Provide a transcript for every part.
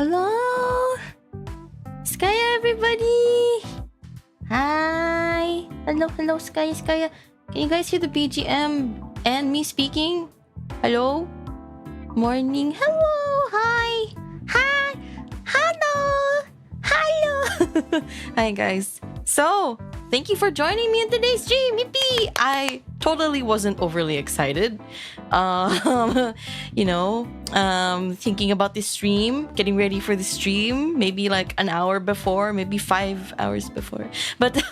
Hello? Skye, everybody! Hi! Hello, Skye. Can you guys hear the BGM and me speaking? Hello? Morning. Hello! Hi! Hi! Hello! Hello! Hi, guys. So, thank you for joining me in today's stream. Yippee! I totally wasn't overly excited. Thinking about this stream, getting ready for the stream, maybe like an hour before, maybe 5 hours before. But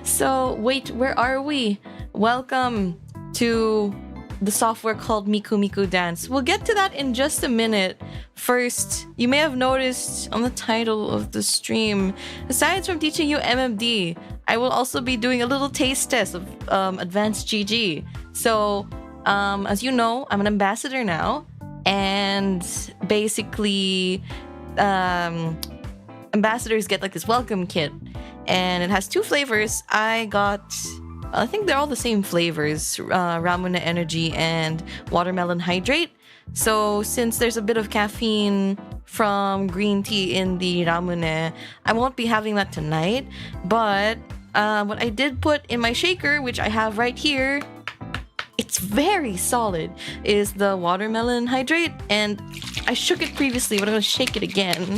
so wait, where are we? Welcome to the software called Miku Miku Dance. We'll get to that in just a minute. First, you may have noticed on the title of the stream, aside from teaching you MMD, I will also be doing a little taste test of advanced GG. So, as you know, I'm an ambassador now, and basically, ambassadors get like this welcome kit, and it has 2 flavors. I think they're all the same flavors, Ramune Energy and Watermelon Hydrate. So since there's a bit of caffeine from green tea in the Ramune, I won't be having that tonight. But what I did put in my shaker, which I have right here, it's very solid, is the Watermelon Hydrate. And I shook it previously, but I'm going to shake it again.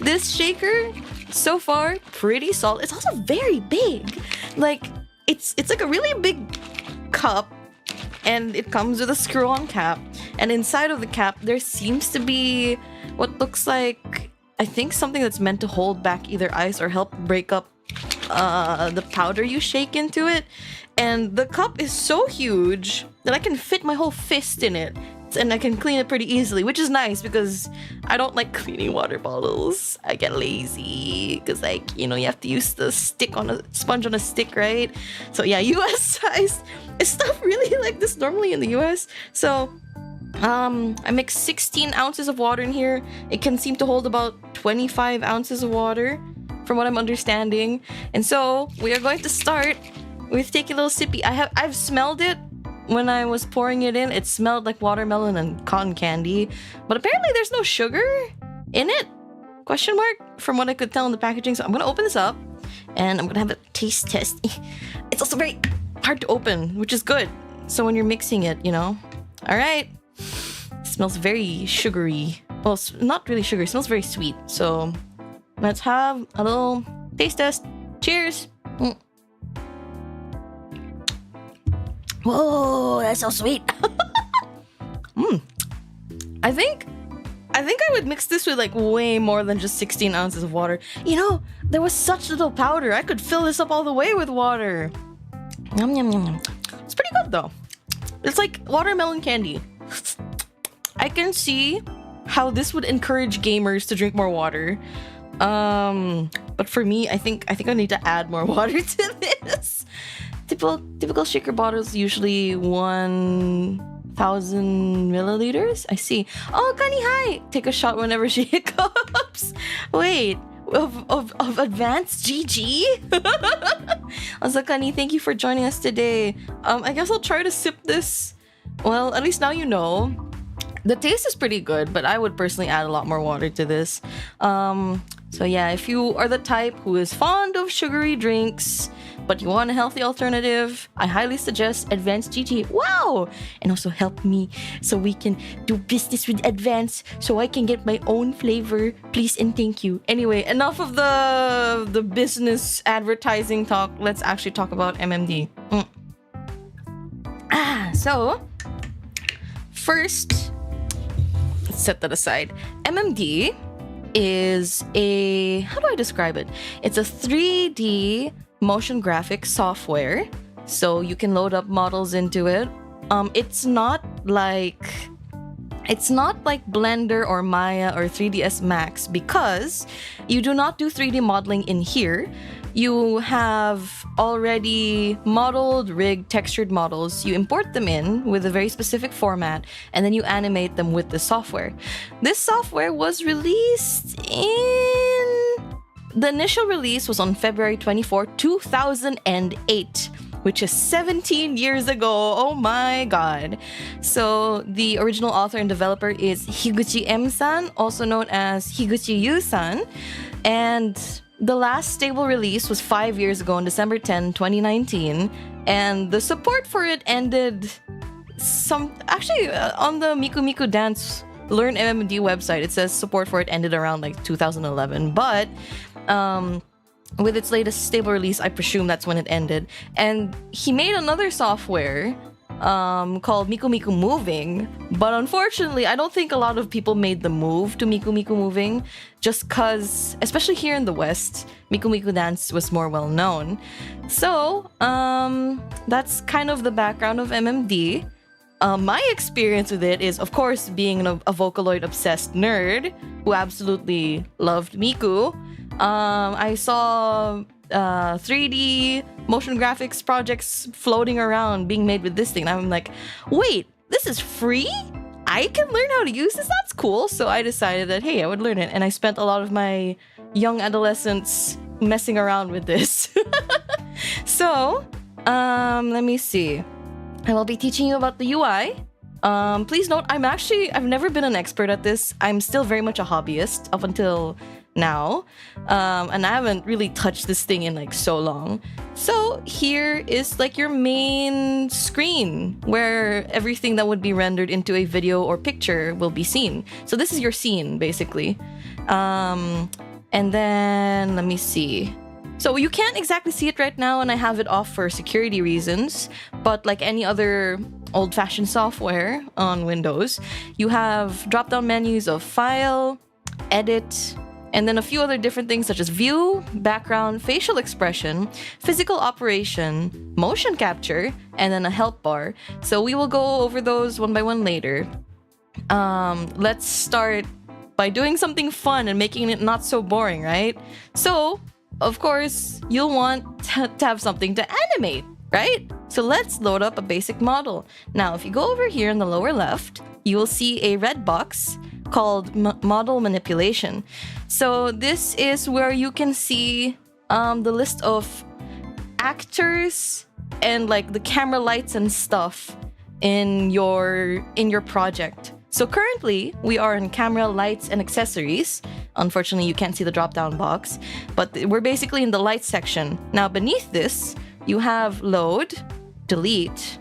This shaker, so far, pretty solid. It's also very big. Like, it's like a really big cup, and it comes with a screw-on cap. And inside of the cap, there seems to be what looks like, I think, something that's meant to hold back either ice or help break up the powder you shake into it. And the cup is so huge that I can fit my whole fist in it. And I can clean it pretty easily, which is nice because I don't like cleaning water bottles. I get lazy because, you have to use the sponge on a stick, right? So yeah, US size. Is stuff really like this normally in the US? So I mix 16 ounces of water in here. It can seem to hold about 25 ounces of water from what I'm understanding. And so we are going to start with taking a little sippy. I've smelled it. When I was pouring it in, it smelled like watermelon and cotton candy. But apparently there's no sugar in it? Question mark? From what I could tell in the packaging. So I'm going to open this up and I'm going to have a taste test. It's also very hard to open, which is good. So when you're mixing it, All right. It smells very sugary. Well, it's not really sugary. It smells very sweet. So let's have a little taste test. Cheers. Whoa, that's so sweet. I think I would mix this with like way more than just 16 ounces of water. There was such little powder. I could fill this up all the way with water. Yum, yum, yum, yum. It's pretty good though. It's like watermelon candy. I can see how this would encourage gamers to drink more water. But for me, I think I need to add more water to this. Typical shaker bottles usually 1,000 milliliters. I see. Oh, Kani, hi! Take a shot whenever she hiccups. Wait, of advanced GG? Also, Kani, thank you for joining us today. I guess I'll try to sip this. Well, at least now you know. The taste is pretty good, but I would personally add a lot more water to this. So yeah, if you are the type who is fond of sugary drinks, but you want a healthy alternative, I highly suggest Advanced GG. Wow! And also help me so we can do business with Advanced so I can get my own flavor. Please and thank you. Anyway, enough of the business advertising talk. Let's actually talk about MMD. So first, let's set that aside. MMD is how do I describe it? It's a 3D motion graphics software, so you can load up models into it. It's not like Blender or Maya or 3ds Max because you do not do 3D modeling in here. You have already modeled, rigged, textured models. You import them in with a very specific format, and then you animate them with the software. This software was released the initial release was on February 24, 2008, which is 17 years ago. Oh my god. So the original author and developer is Higuchi M-san, also known as Higuchi Yu-san. And the last stable release was 5 years ago on December 10, 2019. And the support for it ended on the Miku Miku Dance Learn MMD website, it says support for it ended around like 2011. But with its latest stable release, I presume that's when it ended. And he made another software called Miku Miku Moving, but unfortunately I don't think a lot of people made the move to Miku Miku Moving, just cause, especially here in the West, Miku Miku Dance was more well known. So that's kind of the background of MMD. My experience with it is, of course, being a Vocaloid obsessed nerd who absolutely loved Miku. I saw 3D motion graphics projects floating around being made with this thing. And I'm like, wait, this is free? I can learn how to use this? That's cool. So I decided that, hey, I would learn it. And I spent a lot of my young adolescence messing around with this. So, let me see. I will be teaching you about the UI. Please note, I've never been an expert at this. I'm still very much a hobbyist up until now. And I haven't really touched this thing in like so long. So here is like your main screen where everything that would be rendered into a video or picture will be seen. So this is your scene basically. And then let me see. So you can't exactly see it right now, and I have it off for security reasons, but like any other old-fashioned software on Windows, you have drop-down menus of File, Edit, and then a few other different things such as View, Background, Facial Expression, Physical Operation, Motion Capture, and then a Help bar. So we will go over those one by one later. Let's start by doing something fun and making it not so boring, right? So of course, you'll want to have something to animate, right? So let's load up a basic model. Now, if you go over here in the lower left, you will see a red box called Model Manipulation. So this is where you can see the list of actors and like the camera lights and stuff in your project. So currently, we are in camera, lights, and accessories. Unfortunately, you can't see the drop-down box, but we're basically in the lights section. Now, beneath this, you have load, delete.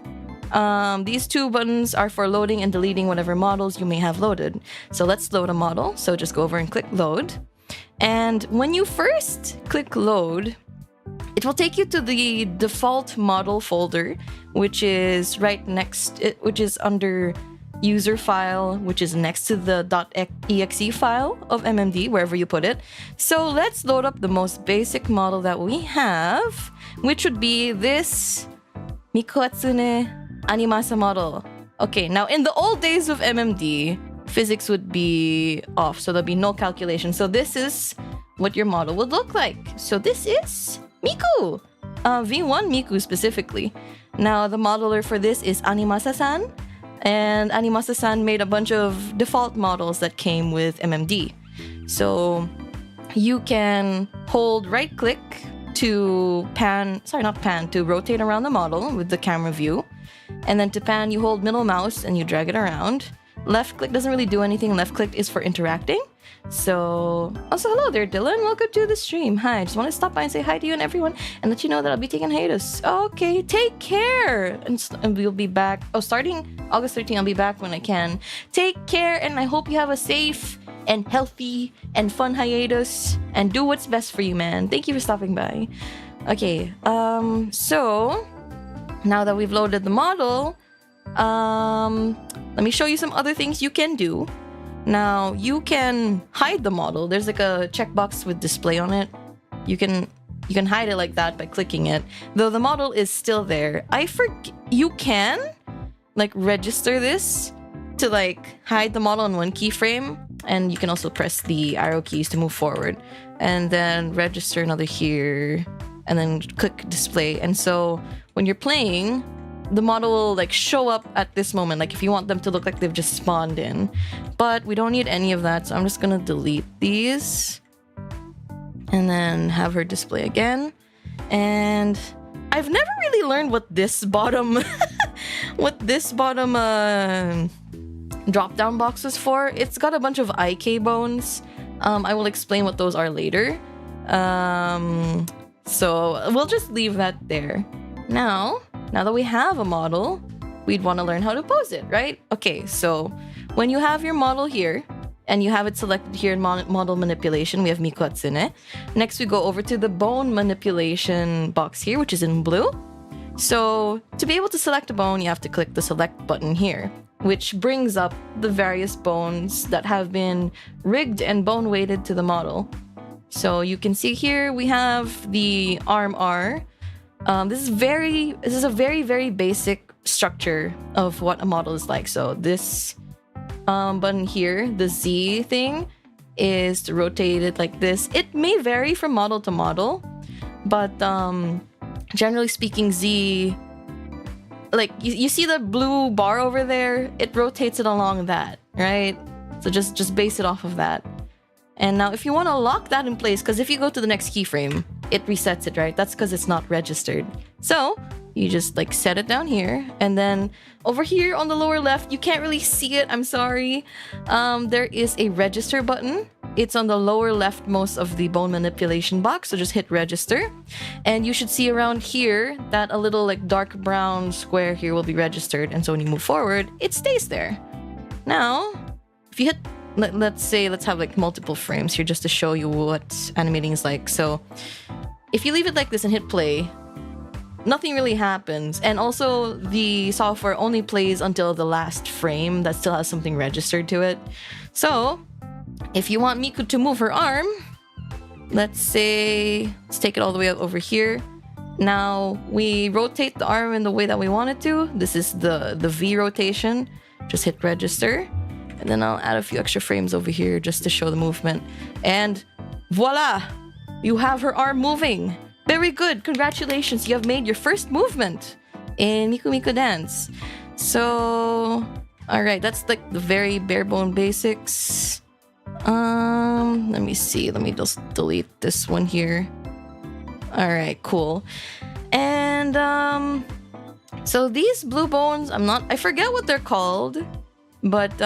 These two buttons are for loading and deleting whatever models you may have loaded. So let's load a model. So just go over and click load. And when you first click load, it will take you to the default model folder, which is which is under user file, which is next to the .exe file of MMD, wherever you put it. So let's load up the most basic model that we have, which would be this Mikuhatsune Animasa model. Okay, now in the old days of MMD, physics would be off, so there'll be no calculation. So this is what your model would look like. So this is Miku! V1 Miku specifically. Now the modeler for this is Animasa-san, and Animasa-san made a bunch of default models that came with MMD. So you can hold right-click to to rotate around the model with the camera view. And then to pan, you hold middle mouse and you drag it around. Left-click doesn't really do anything. Left-click is for interacting. So, also hello there, Dylan. Welcome to the stream. Hi, I just want to stop by and say hi to you and everyone and let you know that I'll be taking hiatus. Okay, take care. And we'll be back. Oh, starting August 13th, I'll be back when I can. Take care, and I hope you have a safe and healthy and fun hiatus and do what's best for you, man. Thank you for stopping by. Okay, so now that we've loaded the model, let me show you some other things you can do. Now, you can hide the model. There's like a checkbox with display on it. You can hide it like that by clicking it. Though the model is still there. You can like register this to like hide the model in one keyframe, and you can also press the arrow keys to move forward. And then register another here, and then click display. And so when you're playing, the model will like show up at this moment, like if you want them to look like they've just spawned in. But we don't need any of that, so I'm just gonna delete these and then have her display again. And I've never really learned what this bottom drop down box was for. It's got a bunch of IK bones. I will explain what those are later. So we'll just leave that there. Now that we have a model, we'd want to learn how to pose it, right? Okay, so when you have your model here, and you have it selected here in model manipulation, we have Miku Hatsune. Next, we go over to the bone manipulation box here, which is in blue. So to be able to select a bone, you have to click the select button here, which brings up the various bones that have been rigged and bone weighted to the model. So you can see here we have the arm R. This is a very, very basic structure of what a model is like. So this button here, the Z thing, is to rotate it like this. It may vary from model to model, but generally speaking, Z, like you see the blue bar over there, it rotates it along that, right? So just base it off of that. And now if you want to lock that in place, because if you go to the next keyframe, it resets it, right? That's because it's not registered. So you just like set it down here, and then over here on the lower left, you can't really see it, I'm sorry. There is a register button. It's on the lower leftmost of the bone manipulation box, so just hit register. And you should see around here that a little like dark brown square here will be registered, and so when you move forward, it stays there. Now, if you hit, let's have like multiple frames here just to show you what animating is like. So if you leave it like this and hit play, nothing really happens. And also the software only plays until the last frame that still has something registered to it. So if you want Miku to move her arm, let's take it all the way up over here. Now we rotate the arm in the way that we want it to. This is the V rotation. Just hit register. And then I'll add a few extra frames over here just to show the movement. And voila! You have her arm moving. Very good. Congratulations. You have made your first movement in Miku Miku Dance. So, alright, that's like the very bare bone basics. Let me see. Let me just delete this one here. Alright, cool. And so these blue bones, I forget what they're called, but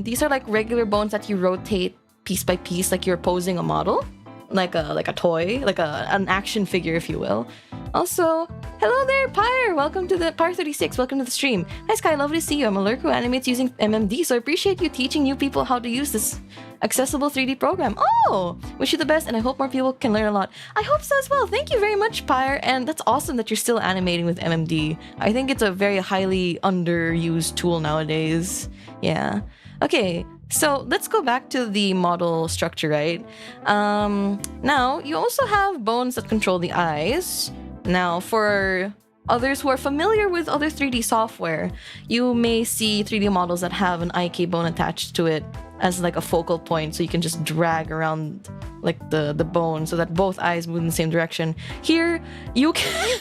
these are like regular bones that you rotate piece by piece, like you're posing a model. Like a toy, like an action figure, if you will. Also, hello there, Pyre! Welcome to the Pyre 36. Welcome to the stream. Hi, Skye. Lovely to see you. I'm a lurk who animates using MMD, so I appreciate you teaching new people how to use this accessible 3D program. Oh, wish you the best, and I hope more people can learn a lot. I hope so as well. Thank you very much, Pyre. And that's awesome that you're still animating with MMD. I think it's a very highly underused tool nowadays. Yeah. Okay. So let's go back to the model structure, right? Now, you also have bones that control the eyes. Now, for others who are familiar with other 3D software, you may see 3D models that have an IK bone attached to it as like a focal point, so you can just drag around like the bone so that both eyes move in the same direction. Here, you can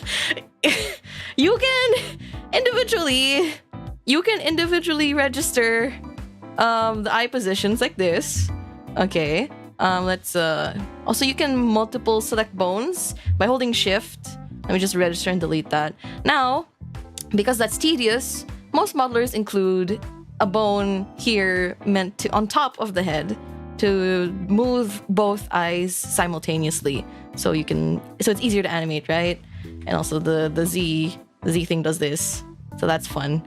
individually register the eye positions like this. Okay. Let's also, you can multiple select bones by holding shift. Let me just register and delete that. Now, because that's tedious, most modelers include a bone here meant to on top of the head to move both eyes simultaneously. So it's easier to animate, right? And also the Z thing does this. So that's fun.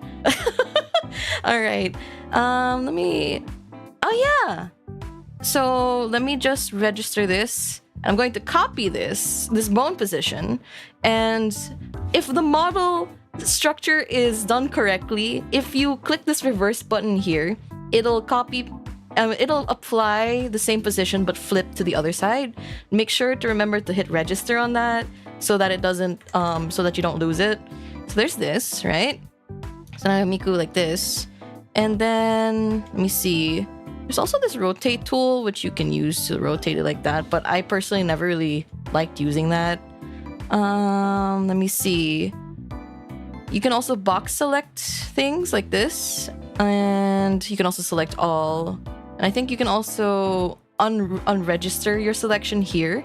All right. So let me just register this. I'm going to copy this bone position. And if the model structure is done correctly, if you click this reverse button here, it'll apply the same position but flip to the other side. Make sure to remember to hit register on that so that it doesn't, so that you don't lose it. So there's this, right? So now I have Miku like this. And then, let me see. There's also this rotate tool, which you can use to rotate it like that. But I personally never really liked using that. Let me see. You can also box select things like this. And you can also select all. And I think you can also unregister your selection here.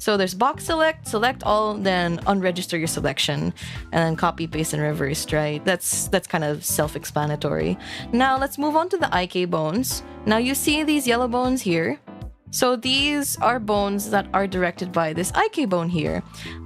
So there's box select, select all, then unregister your selection, and then copy, paste, and reversed, right? That's kind of self-explanatory. Now let's move on to the IK bones. Now you see these yellow bones here. So these are bones that are directed by this IK bone here.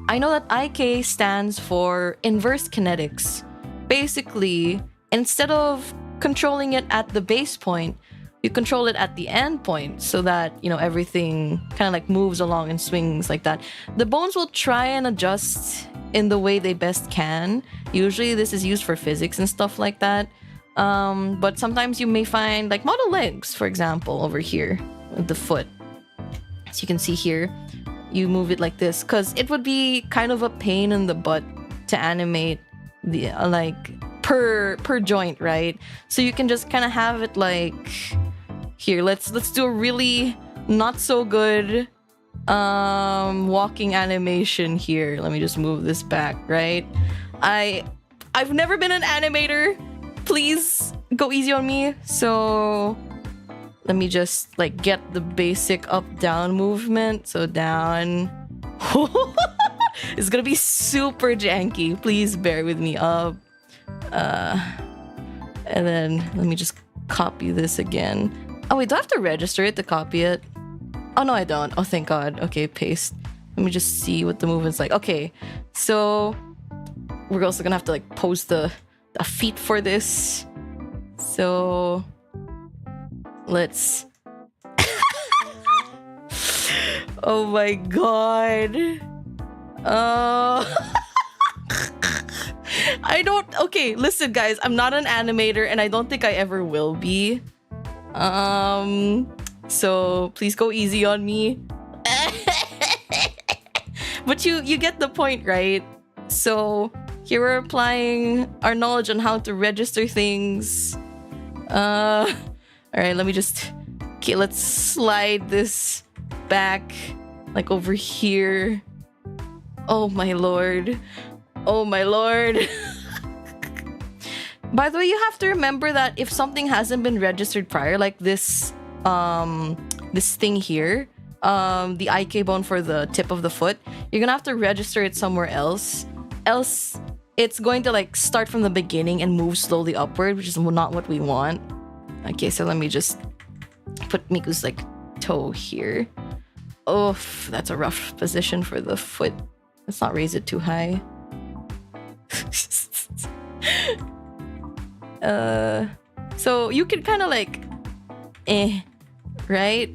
I know that IK stands for inverse kinetics. Basically, instead of controlling it at the base point, you control it at the end point so that, you know, everything kind of like moves along and swings like that. The bones will try and adjust in the way they best can. Usually this is used for physics and stuff like that. But sometimes you may find like model legs, for example, over here, the foot. So you can see here, you move it like this because it would be kind of a pain in the butt to animate the like per joint, right? So you can just kind of have it like here. Let's do a really not so good walking animation here. Let me just move this back, right? I've never been an animator. Please go easy on me. So let me just like get the basic up down movement. So down. It's gonna be super janky. Please bear with me. Up. And then let me just copy this again. Oh wait, do I have to register it to copy it? Oh no, I don't. Oh thank God. Okay, paste. Let me just see what the movement's like. Okay, so we're also gonna have to like post the feet for this. So let's. Oh my God. I don't. Okay, listen, guys. I'm not an animator, and I don't think I ever will be. So please go easy on me. But you get the point, right? So here we're applying our knowledge on how to register things. All right, let me just. Okay, let's slide this back, like over here. Oh my lord. Oh my lord. By the way, you have to remember that if something hasn't been registered prior, like this this thing here, the IK bone for the tip of the foot, you're gonna have to register it somewhere else. Else it's going to like start from the beginning and move slowly upward, which is not what we want. Okay, so let me just put Miku's like toe here. Oh, that's a rough position for the foot. Let's not raise it too high. So you can kind of like right?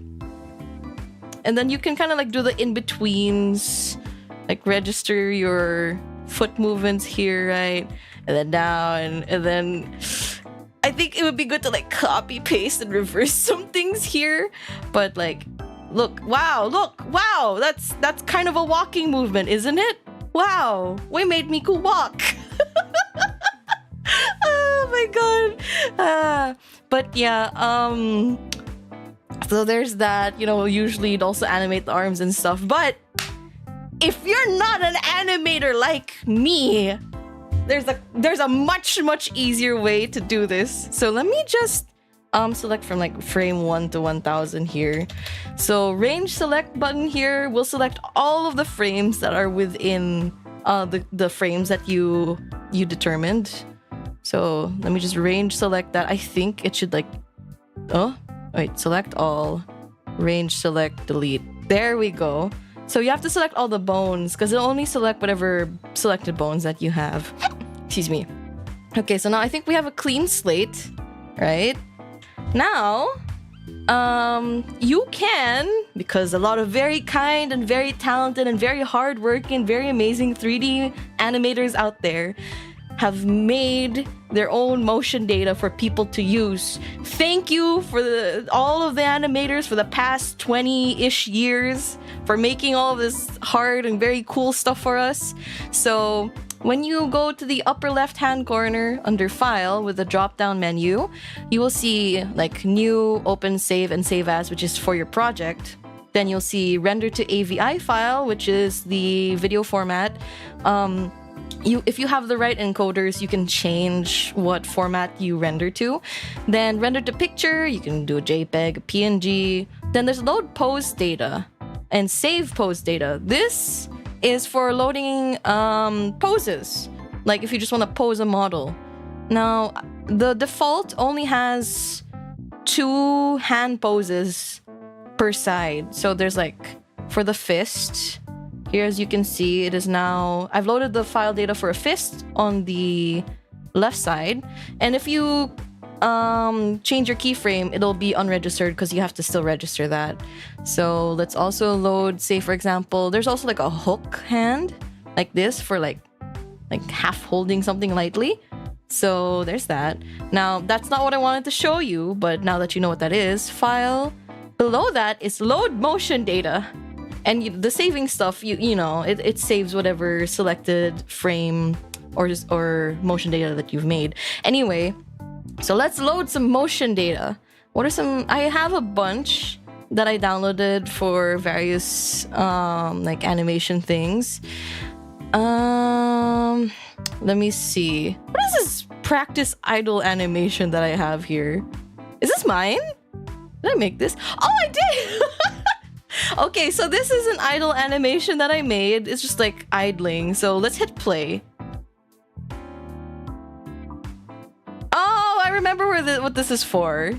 And then you can kind of like do the in-betweens, like register your foot movements here, right? And then down, and then I think it would be good to like copy, paste, and reverse some things here. But like, look, wow, that's kind of a walking movement, isn't it? Wow, we made Miku walk. Oh my God. But yeah, so there's that. You know, usually you'd also animate the arms and stuff. But if you're not an animator like me, there's a much easier way to do this. So let me just select from like frame 1 to 1000 here. So range select button here will select all of the frames that are within the frames that you determined. So let me just range select that. I think it should like, oh wait, select all, range select, delete. There we go. So you have to select all the bones because it'll only select whatever selected bones that you have. Excuse me. Okay, so now I think we have a clean slate, right? Now, you can, because a lot of very kind and very talented and very hardworking, very amazing 3D animators out there have made their own motion data for people to use. Thank you for all of the animators for the past 20-ish years for making all of this hard and very cool stuff for us. So when you go to the upper left-hand corner under File with the drop-down menu, you will see like New, Open, Save, and Save As, which is for your project. Then you'll see Render to AVI file, which is the video format. If you have the right encoders, you can change what format you render to. Then render to picture, you can do a JPEG, a PNG. Then there's load pose data. and save pose data. This is for loading poses, like if you just want to pose a model. Now, the default only has 2 hand poses per side. So there's like, for the fist, here as you can see, it is now, I've loaded the file data for a fist on the left side. And if you change your keyframe, it'll be unregistered because you have to still register that. So let's also load, say for example, there's also like a hook hand like this for like half holding something lightly. So there's that. Now that's not what I wanted to show you, but now that you know what that is, file below that is load motion data. And the saving stuff, you know, it saves whatever selected frame or motion data that you've made. Anyway, so let's load some motion data. What are some? I have a bunch that I downloaded for various like animation things. Let me see. What is this practice idle animation that I have here? Is this mine? Did I make this? Oh, I did! Okay, so this is an idle animation that I made. It's just like idling. So let's hit play. Oh, I remember what this is for.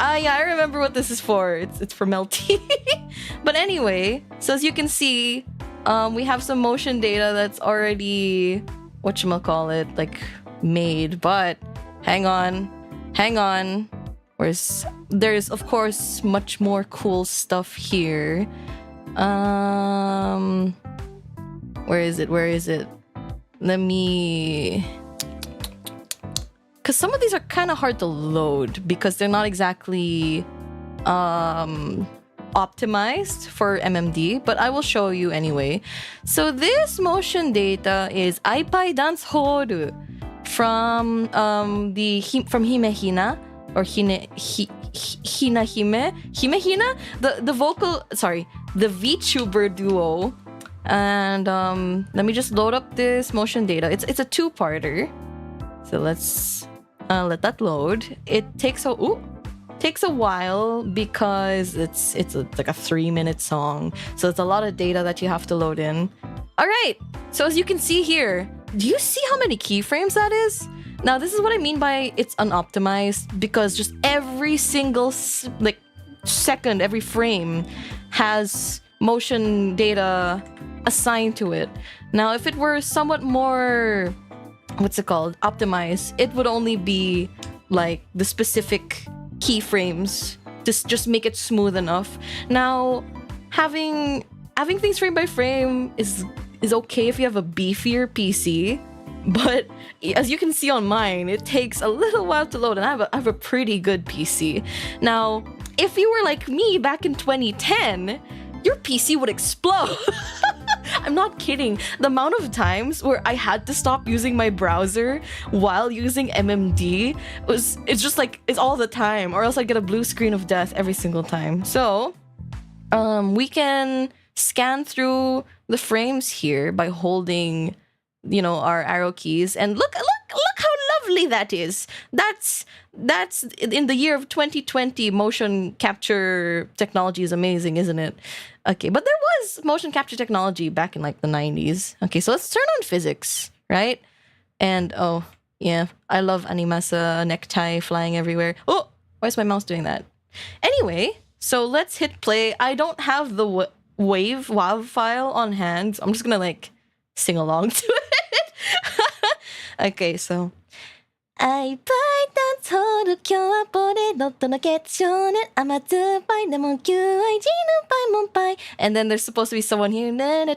Yeah, I remember what this is for. It's for Melty. But anyway, so as you can see, we have some motion data that's already, whatchamacallit, like made. But hang on. There's of course much more cool stuff here. Where is it? Let me... Because some of these are kind of hard to load because they're not exactly optimized for MMD, but I will show you anyway. So this motion data is Aipai Dance Horu from Hime Hina or Hina Hime, the vocal, sorry, the Vtuber duo. And let me just load up this motion data. It's a 2-parter. So let's let that load. It takes a while because it's like a 3-minute song. So it's a lot of data that you have to load in. All right. So as you can see here, do you see how many keyframes that is? Now, this is what I mean by it's unoptimized, because just every single like second, every frame has motion data assigned to it. Now, if it were somewhat more, optimized, it would only be like the specific keyframes to just make it smooth enough. Now, having things frame by frame is okay if you have a beefier PC. But as you can see on mine, it takes a little while to load, and I have a pretty good PC. Now, if you were like me back in 2010, your PC would explode. I'm not kidding. The amount of times where I had to stop using my browser while using MMD it's all the time, or else I'd get a blue screen of death every single time. So, we can scan through the frames here by holding, our arrow keys, and look how lovely that is. That's in the year of 2020. Motion capture technology is amazing, isn't it? Okay, but there was motion capture technology back in like the 90s. Okay, so let's turn on physics, right? And oh yeah, I love Animasa necktie flying everywhere. Oh, why is my mouse doing that? Anyway, so let's hit play. I don't have the WAV file on hand, so I'm just gonna like sing along to it. Okay, so I buy that whole kyo pore not no ketchon amazu by lemon kyu I jinu by mon pie. And then there's supposed to be someone here. I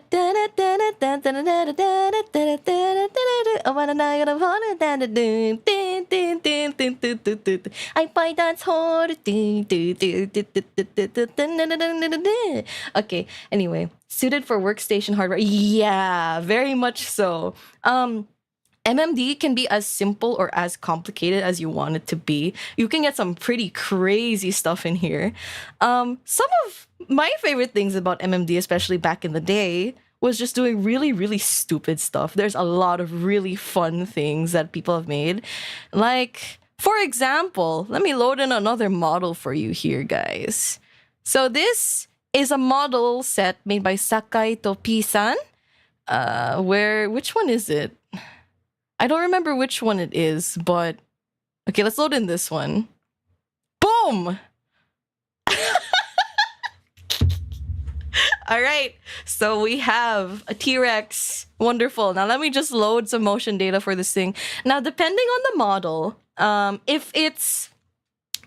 buy that whole. Okay, anyway, suited for workstation hardware. Yeah, very much so. MMD can be as simple or as complicated as you want it to be. You can get some pretty crazy stuff in here. Some of my favorite things about MMD, especially back in the day, was just doing really, really stupid stuff. There's a lot of really fun things that people have made. Like, for example, let me load in another model for you here, guys. So this is a model set made by Sakai Topi-san. Which one is it? I don't remember which one it is, but okay, let's load in this one. Boom! All right, so we have a T-Rex. Wonderful. Now let me just load some motion data for this thing. Now, depending on the model, if it's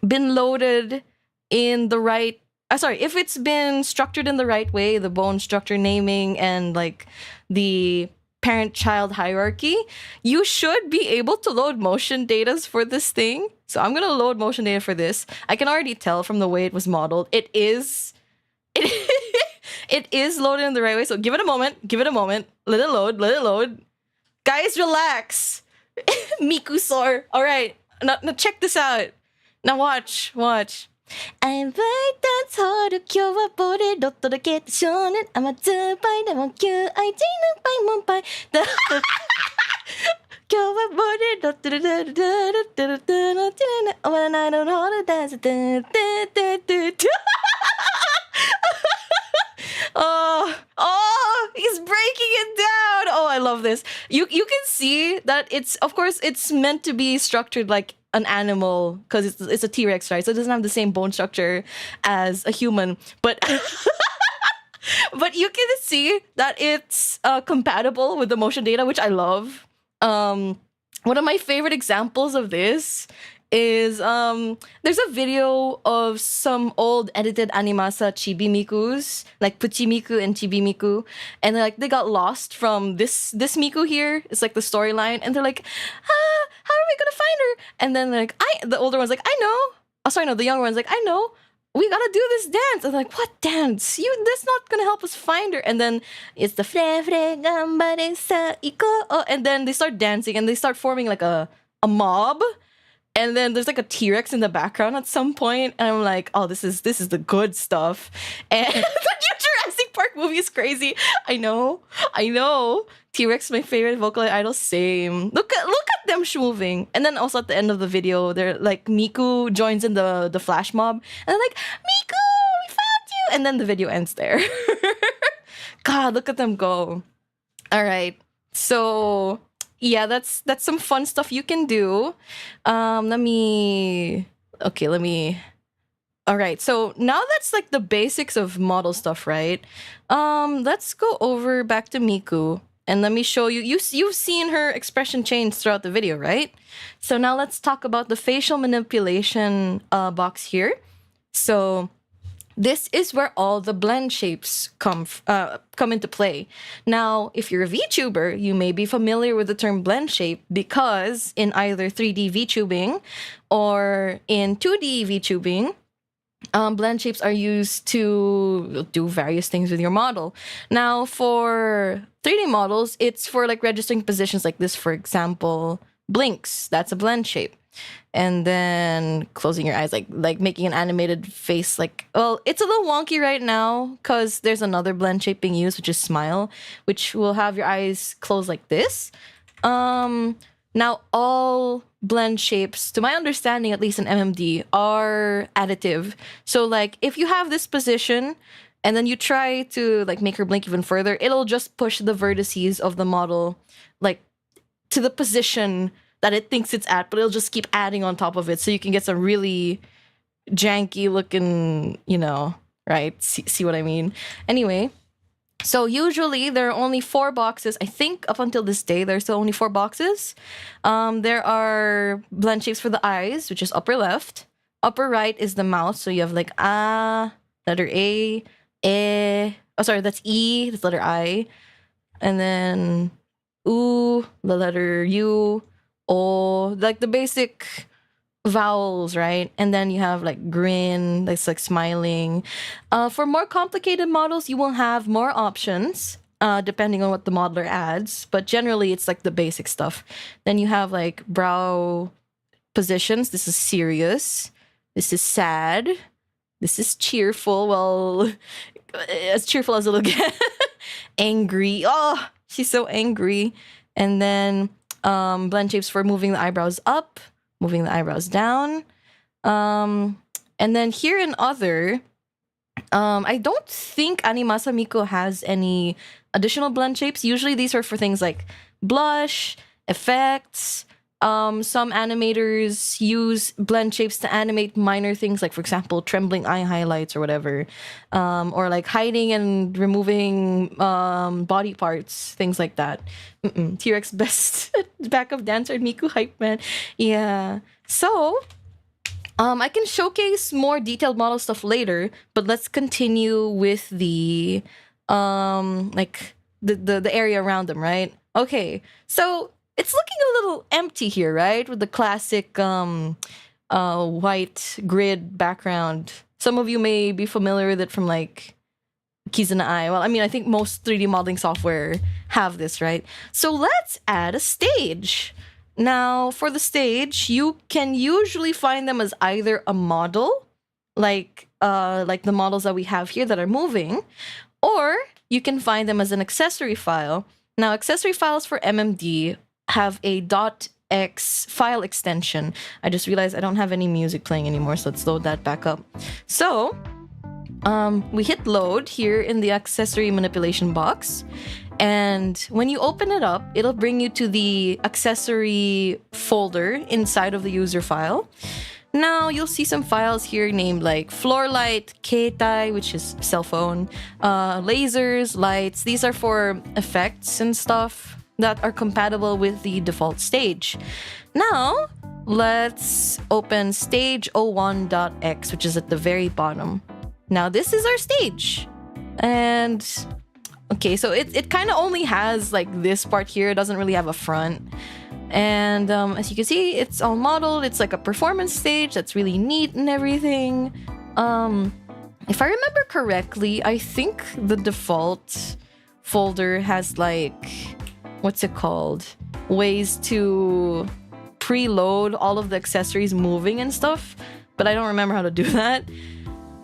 been loaded in the right, if it's been structured in the right way, the bone structure naming and like the parent-child hierarchy, you should be able to load motion data for this thing. So I'm gonna load motion data for this. I can already tell from the way it was modeled. It is loaded in the right way. So give it a moment. Give it a moment. Let it load. Let it load. Guys, relax. Miku-sor. All right. Now check this out. Now watch. Watch. I'm right that's hard to kill a body. Dot to get shown it. I'm a two by the one Q. I didn't buy one by the kill a body. Dot to the when I don't know the dance. Oh, he's breaking it down. Oh, I love this. You can see that it's, of course, it's meant to be structured like an animal because it's a T-Rex, right? So it doesn't have the same bone structure as a human, but but you can see that it's compatible with the motion data, which I love. One of my favorite examples of this is there's a video of some old edited animasa chibi mikus, like Puchimiku and Chibi Miku, and like they got lost from this Miku here. It's like the storyline, and they're like, how are we gonna find her? And then like the older one's like, I know. Oh, sorry, no, the younger one's like, I know. We gotta do this dance. I'm like, what dance? That's not gonna help us find her. And then it's the fre fre gambare sa iko. And then they start dancing and they start forming like a mob. And then there's like a T-Rex in the background at some point, and I'm like, oh, this is the good stuff. And the new Jurassic Park movie is crazy. I know. T-Rex is my favorite Vocaloid idol. Same. Look at them moving. And then also at the end of the video, they're like Miku joins in the flash mob, and they're like, Miku, we found you. And then the video ends there. God, look at them go. All right, so. Yeah, that's some fun stuff you can do. All right, so now that's like the basics of model stuff, right? Let's go over back to Miku and let me show you. You've seen her expression change throughout the video, right? So now let's talk about the facial manipulation box here. So this is where all the blend shapes come into play. Now, if you're a VTuber, you may be familiar with the term blend shape because in either 3D VTubing or in 2D VTubing, blend shapes are used to do various things with your model. Now, for 3D models, it's for like registering positions like this, for example, blinks. That's a blend shape. And then closing your eyes, like making an animated face. Like, well, it's a little wonky right now because there's another blend shape being used, which is smile, which will have your eyes closed like this. Now, all blend shapes, to my understanding, at least in MMD, are additive. So, like, if you have this position and then you try to like make her blink even further, it'll just push the vertices of the model like to the position that it thinks it's at, but it'll just keep adding on top of it, so you can get some really janky looking, right? See what I mean? Anyway, so usually there are only 4 boxes. I think up until this day, there's still only 4 boxes. There are blend shapes for the eyes, which is upper left. Upper right is the mouth, so you have like letter A, that's E, that's letter I, and then U, the letter U. Oh, like the basic vowels, right? And then you have like grin, that's like smiling. For more complicated models, you will have more options depending on what the modeler adds. But generally, it's like the basic stuff. Then you have like brow positions. This is serious. This is sad. This is cheerful. Well, as cheerful as it'll get. Angry. Oh, she's so angry. And then blend shapes for moving the eyebrows up, moving the eyebrows down. And then here in other, I don't think Animasa Miko has any additional blend shapes. Usually these are for things like blush, effects. Some animators use blend shapes to animate minor things, like, for example, trembling eye highlights or whatever. Or like hiding and removing body parts, things like that. T-Rex best backup dancer, Miku hype man. Yeah. So, I can showcase more detailed model stuff later, but let's continue with the like the area around them, right? Okay, so it's looking a little empty here, right? With the classic white grid background. Some of you may be familiar with it from like Kizuna Eye. Well, I mean, I think most 3D modeling software have this, right? So let's add a stage. Now, for the stage, you can usually find them as either a model, like the models that we have here that are moving, or you can find them as an accessory file. Now, accessory files for MMD have a .x file extension. I just realized I don't have any music playing anymore, so let's load that back up. So, we hit load here in the accessory manipulation box. And when you open it up, it'll bring you to the accessory folder inside of the user file. Now, you'll see some files here named like floor light, keitai, which is cell phone, lasers, lights. These are for effects and stuff that are compatible with the default stage. Now, let's open stage01.x, which is at the very bottom. Now, this is our stage. And okay, so it kind of only has like this part here. It doesn't really have a front. And as you can see, it's all modeled. It's like a performance stage that's really neat and everything. If I remember correctly, I think the default folder has like, what's it called? Ways to preload all of the accessories moving and stuff. But I don't remember how to do that.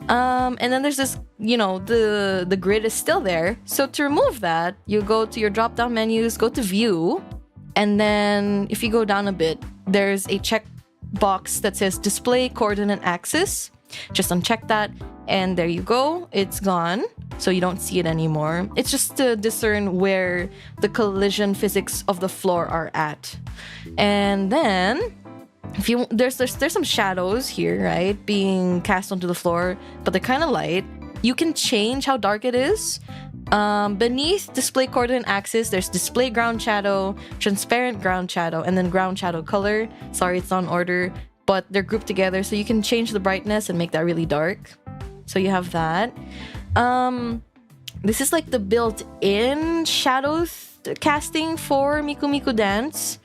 And then there's this, you know, the grid is still there. So to remove that, you go to your drop-down menus, go to View, and then if you go down a bit, there's a check box that says Display Coordinate Axis. Just uncheck that, and there you go. It's gone, so you don't see it anymore. It's just to discern where the collision physics of the floor are at. And then if you there's some shadows here, right, being cast onto the floor, but they're kind of light. You can change how dark it is. Beneath display coordinate axis, there's display ground shadow, transparent ground shadow, and then ground shadow color. Sorry, it's not in order, but they're grouped together, so you can change the brightness and make that really dark. So you have that. This is like the built-in shadow casting for Miku Miku Dance.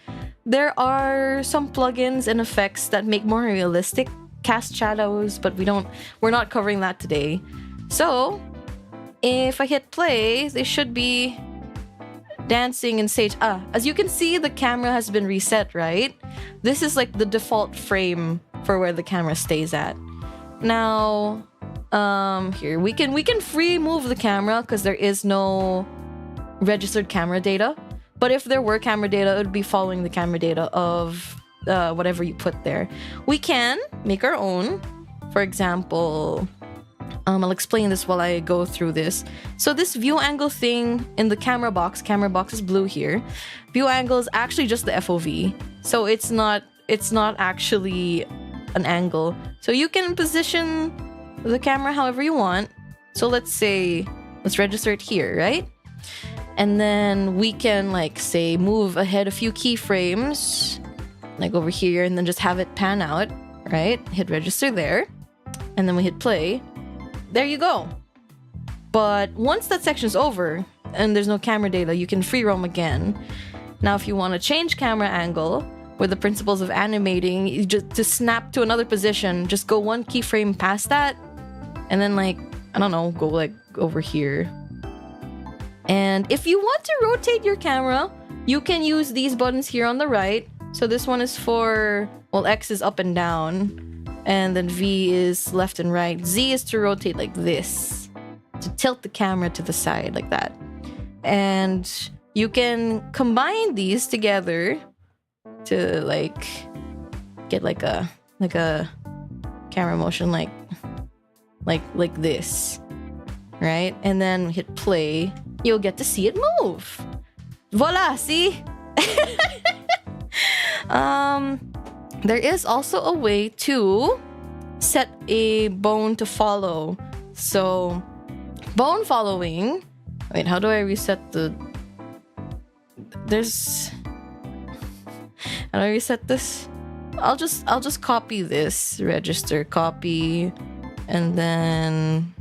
There are some plugins and effects that make more realistic cast shadows, but we're not covering that today. So, if I hit play, they should be dancing in stage. As you can see, the camera has been reset, right? This is like the default frame for where the camera stays at. Now, here we can free move the camera because there is no registered camera data. But if there were camera data, it would be following the camera data of whatever you put there. We can make our own. For example, I'll explain this while I go through this. So this view angle thing in the camera box is blue here. View angle is actually just the FOV. So it's not actually an angle. So you can position the camera however you want. So let's register it here, right? And then we can, like, say, move ahead a few keyframes, like over here, and then just have it pan out, right? Hit register there, and then we hit play. There you go. But once that section's over, and there's no camera data, you can free roam again. Now, if you want to change camera angle, with the principles of animating, you just to snap to another position, just go one keyframe past that, and then, like, I don't know, go, like, over here. And if you want to rotate your camera, you can use these buttons here on the right. So this one is for, well, X is up and down, and then V is left and right. Z is to rotate like this, to tilt the camera to the side like that. And you can combine these together to, like, get like a camera motion like like this, right? And then hit play, you'll get to see it move. Voila, see? There is also a way to set a bone to follow. So bone following, wait, how do I reset the, how do I reset this? I'll just copy this, register, copy, and then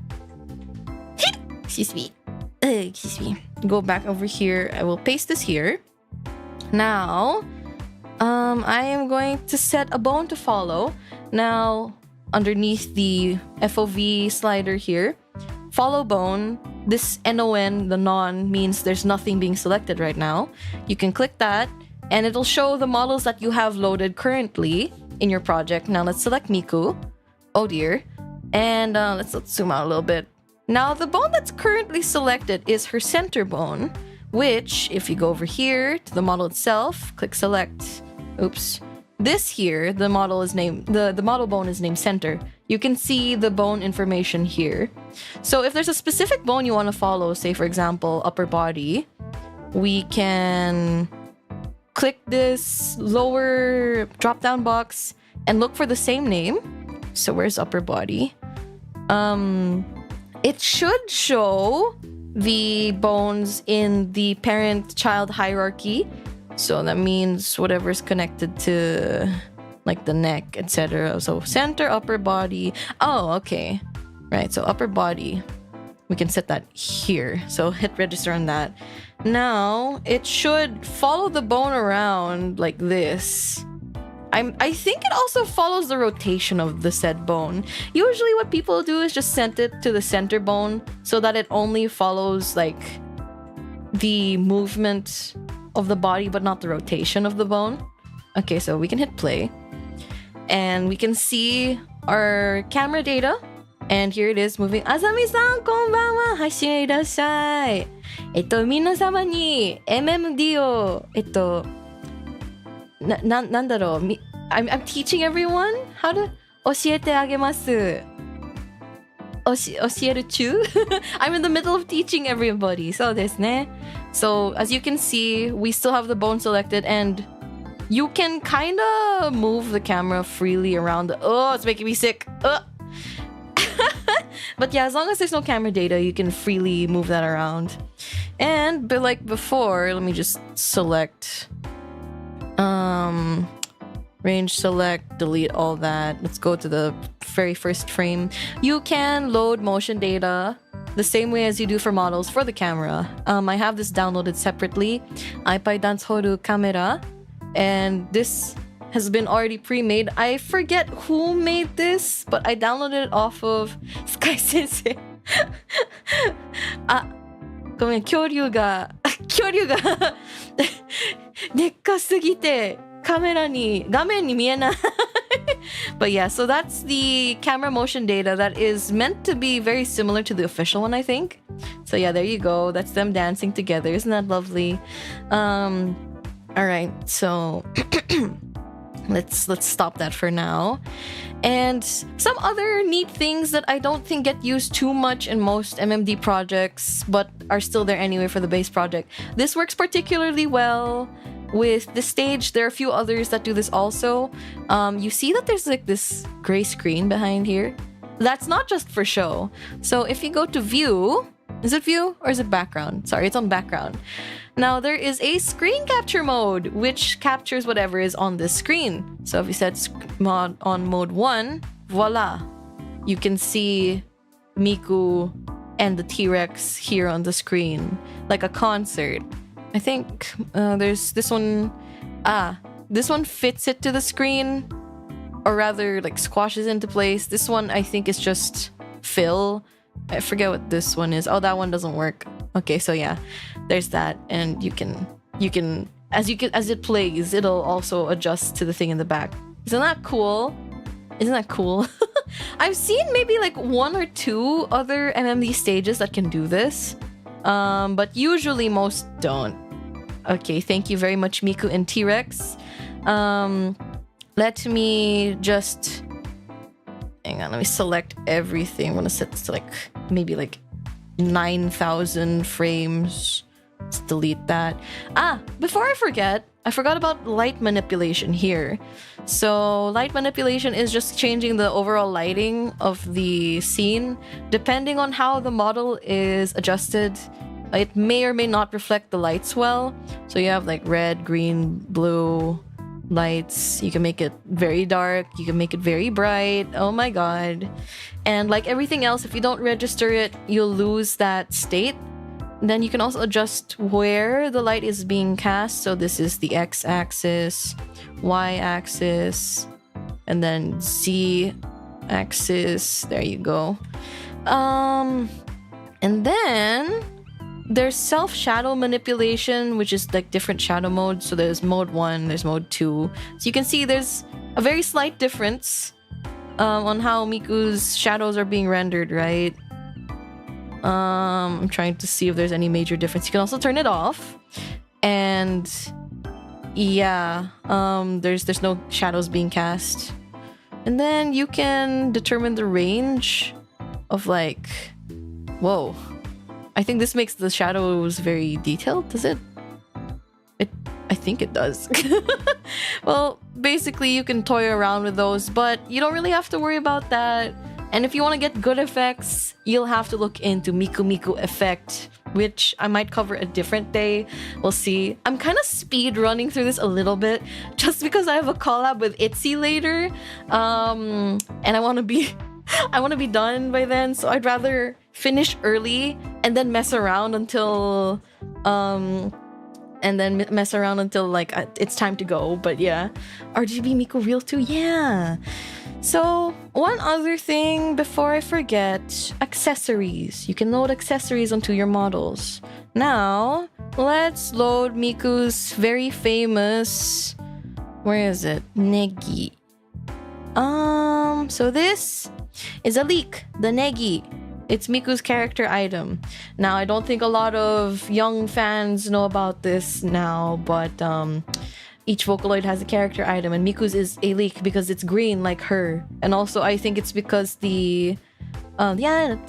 excuse me, go back over here. I will paste this here. Now I am going to set a bone to follow. Now underneath the FOV slider here, follow bone, this NON, the non, means there's nothing being selected right now. You can click that and it'll show the models that you have loaded currently in your project. Now let's select Miku. Oh dear. And let's zoom out a little bit. Now the bone that's currently selected is her center bone, which if you go over here to the model itself, click select. Oops. This here, the model is named, the model bone is named center. You can see the bone information here. So if there's a specific bone you want to follow, say for example, upper body, we can click this lower drop-down box and look for the same name. So where's upper body? It should show the bones in the parent-child hierarchy. So that means whatever's connected to like the neck, etc. So center, upper body. Oh, okay. Right, so upper body. We can set that here. So hit register on that. Now, it should follow the bone around like this. I think it also follows the rotation of the said bone. Usually what people do is just set it to the center bone so that it only follows like the movement of the body but not the rotation of the bone. Okay, so we can hit play and we can see our camera data, and here it is moving. Azami-san, konbanwa, hashire irashai. Minasama ni MMD o nandaro. I'm teaching everyone how to 教えてあげます。教える中? I'm in the middle of teaching everybody. So ですね. So as you can see, we still have the bone selected and you can kind of move the camera freely around. Oh, it's making me sick. But yeah, as long as there's no camera data, you can freely move that around. And but like before, let me just select range select, delete all that. Let's go to the very first frame. You can load motion data the same way as you do for models for the camera. I have this downloaded separately. iPad Dance Horu Camera, and this has been already pre-made. I forget who made this, but I downloaded it off of Skye Sensei. ごめん、恐竜がでっかすぎて画面に見えない。But yeah, so that's the camera motion data that is meant to be very similar to the official one, I think. So yeah, there you go. That's them dancing together. Isn't that lovely? All right, so let's stop that for now. And some other neat things that I don't think get used too much in most MMD projects, but are still there anyway for the base project. This works particularly well with the stage. There are a few others that do this also. You see that there's like this gray screen behind here. That's not just for show. So if you go to view, is it view or is it background? Sorry, it's on background. Now there is a screen capture mode, which captures whatever is on this screen. So if you set on mode 1, voila, you can see Miku and the T-Rex here on the screen, like a concert. I think there's this one. This one fits it to the screen, or rather like squashes into place. This one I think is just fill. I forget what this one is. Oh, that one doesn't work. Okay, so yeah, there's that, and you can as it plays, it'll also adjust to the thing in the back. Isn't that cool? Isn't that cool? I've seen maybe like 1 or 2 other MMD stages that can do this, but usually most don't. Okay, thank you very much, Miku and T-Rex. Let me just Hang on, let me select everything. I'm gonna set this to like maybe like 9,000 frames. Let's delete that. Before I forgot about light manipulation here. So light manipulation is just changing the overall lighting of the scene. Depending on how the model is adjusted, it may or may not reflect the lights well. So you have like red, green, blue lights. You can make it very dark. You can make it very bright. Oh my god. And like everything else, if you don't register it, you'll lose that state. Then you can also adjust where the light is being cast. So this is the x-axis, y-axis, and then z-axis. There you go. And then there's self-shadow manipulation, which is like different shadow modes. So there's mode 1, there's mode 2. So you can see there's a very slight difference on how Miku's shadows are being rendered, right? I'm trying to see if there's any major difference. You can also turn it off. And yeah, there's no shadows being cast. And then you can determine the range of like, whoa. I think this makes the shadows very detailed, does it? I think it does. Well, basically you can toy around with those, but you don't really have to worry about that. And if you want to get good effects, you'll have to look into Miku Miku effect, which I might cover a different day. We'll see. I'm kind of speed running through this a little bit just because I have a collab with Itzy later. And I want to be done by then, so I'd rather finish early and then mess around until like it's time to go. But yeah, RGB Miku Real 2, yeah. So one other thing before I forget, accessories. You can load accessories onto your models. Now let's load Miku's very famous, where is it, Negi. So this is a leak, the Negi. It's Miku's character item. Now, I don't think a lot of young fans know about this now, but each Vocaloid has a character item, and Miku's is a leak because it's green like her. And also, I think it's because the Yevon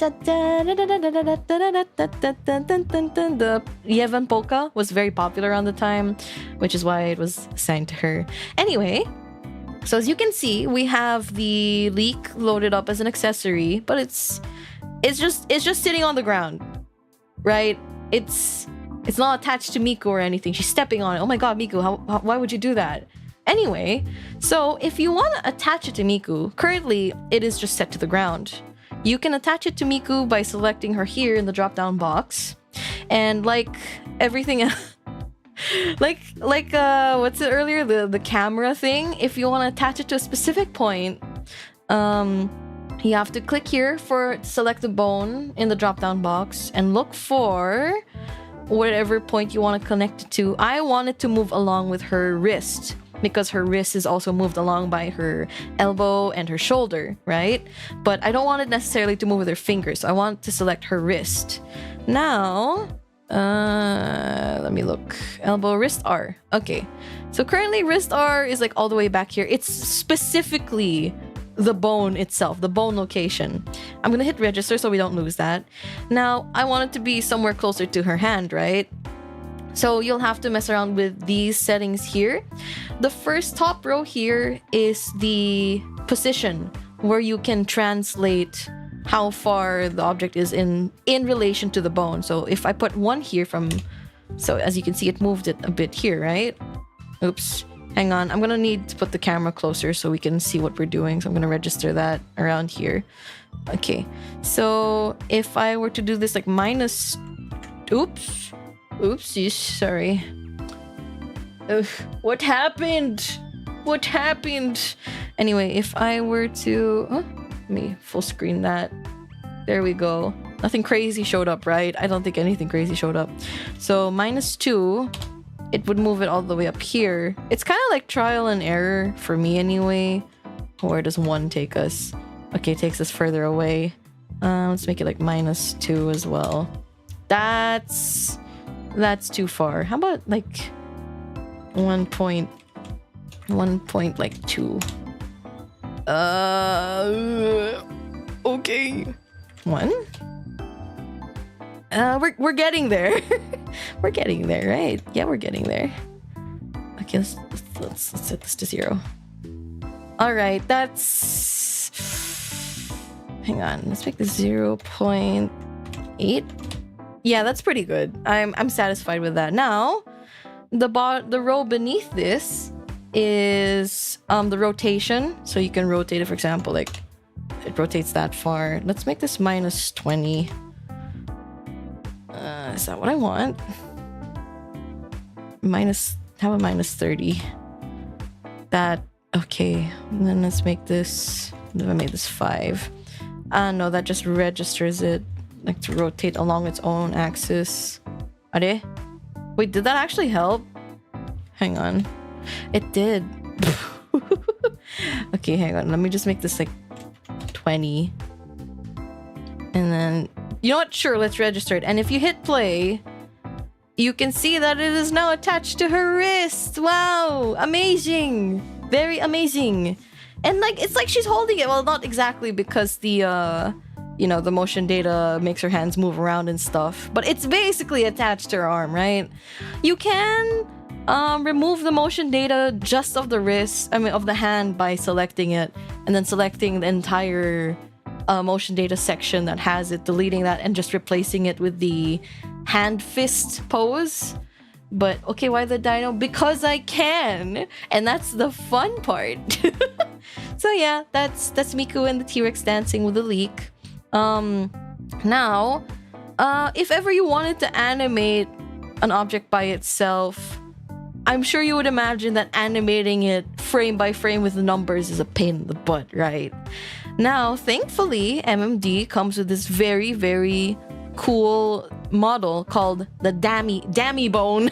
polka was very popular around the time, which is why it was assigned to her. Anyway, so as you can see, we have the leak loaded up as an accessory, but it's just sitting on the ground, right? It's not attached to Miku or anything. She's stepping on it. Oh my god, Miku, why would you do that? Anyway, so if you want to attach it to Miku, currently it is just set to the ground. You can attach it to Miku by selecting her here in the drop-down box. And like everything else, like what's it earlier, the camera thing, if you want to attach it to a specific point, you have to click here for select the bone in the drop-down box and look for whatever point you want to connect it to. I want it to move along with her wrist because her wrist is also moved along by her elbow and her shoulder, right? But I don't want it necessarily to move with her fingers, so I want to select her wrist. Now, let me look. Elbow, wrist R. Okay, so currently wrist R is like all the way back here. It's specifically the bone itself, the bone location. I'm gonna hit register so we don't lose that. Now, I want it to be somewhere closer to her hand, right? So you'll have to mess around with these settings here. The first top row here is the position where you can translate how far the object is in relation to the bone. So if I put 1 here so as you can see, it moved it a bit here, right? Oops. Hang on, I'm gonna need to put the camera closer so we can see what we're doing. So I'm gonna register that around here. Okay, so if I were to do this like minus... Oopsies, sorry. Ugh, what happened? What happened? Anyway, if I were to... let me full screen that. There we go. Nothing crazy showed up, right? I don't think anything crazy showed up. So -2... it would move it all the way up here. It's kind of like trial and error for me anyway. Where does 1 take us? Okay, it takes us further away. Let's make it like -2 as well. That's too far. How about like 1.2? Okay. 1. We're getting there. We're getting there, right? Yeah, we're getting there. Okay, let's set this to 0. All right, that's... Hang on, let's make this 0.8. Yeah, that's pretty good. I'm satisfied with that. Now, the row beneath this is the rotation. So you can rotate it, for example, like it rotates that far. Let's make this -20. Is that what I want? How about -30? That, okay. And then let's make this, I made this 5. No, that just registers it, like to rotate along its own axis. Are? Wait, did that actually help? Hang on. It did. Okay, hang on. Let me just make this like 20. And then, you know what? Sure, let's register it. And if you hit play, you can see that it is now attached to her wrist. Wow, amazing. Very amazing. And like, it's like she's holding it. Well, not exactly, because the, you know, the motion data makes her hands move around and stuff. But it's basically attached to her arm, right? You can remove the motion data just of the wrist, of the hand, by selecting it. And then selecting the entire motion data section that has it, deleting that, and just replacing it with the hand fist pose. But okay, why the dino? Because I can, and that's the fun part. So yeah, that's Miku and the T-Rex dancing with the leak. Now, if ever you wanted to animate an object by itself, I'm sure you would imagine that animating it frame by frame with the numbers is a pain in the butt, right? Now, thankfully, MMD comes with this very, very cool model called the Dammy Bone.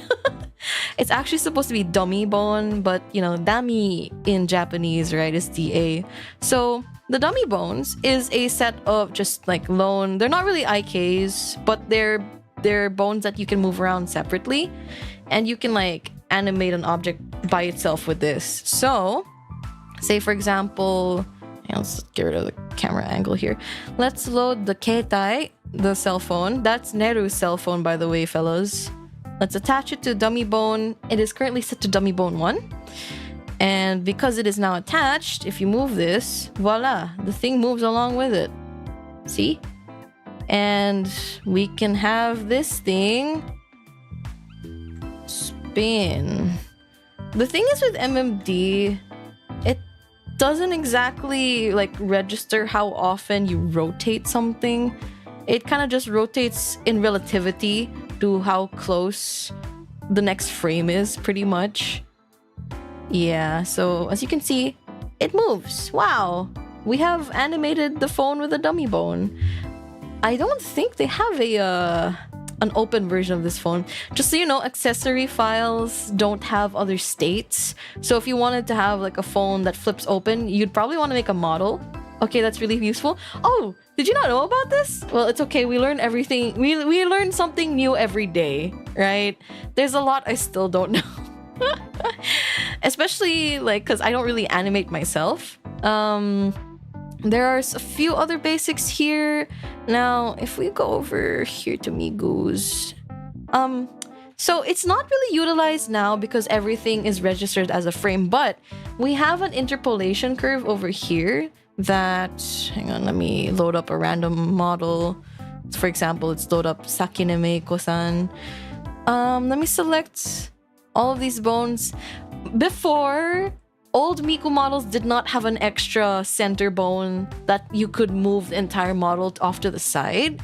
It's actually supposed to be dummy bone, but you know, dummy in Japanese, right, is DA. So the dummy bones is a set of just like lone, they're not really IKs, but they're bones that you can move around separately, and you can like animate an object by itself with this. So say for example, let's get rid of the camera angle here. Let's load the Keitai, the cell phone. That's Neru's cell phone, by the way, fellas. Let's attach it to dummy bone. It is currently set to dummy bone 1. And because it is now attached, if you move this, voila, the thing moves along with it. See? And we can have this thing spin. The thing is with MMD, it doesn't exactly like register how often you rotate something. It kind of just rotates in relativity to how close the next frame is, pretty much. Yeah, so as you can see, it moves. Wow, we have animated the phone with a dummy bone. I don't think they have an open version of this phone. Just so you know, accessory files don't have other states. So if you wanted to have like a phone that flips open, you'd probably want to make a model. Okay, that's really useful. Oh, did you not know about this? Well, it's okay. We learn everything. We learn something new every day, right? There's a lot I still don't know. Especially like because I don't really animate myself. There are a few other basics here. Now, if we go over here to Migos, so it's not really utilized now because everything is registered as a frame, but we have an interpolation curve over here that, hang on, let me load up a random model. For example, let's load up Sakine Meiko-san. Let me select all of these bones. Before, old Miku models did not have an extra center bone that you could move the entire model off to the side.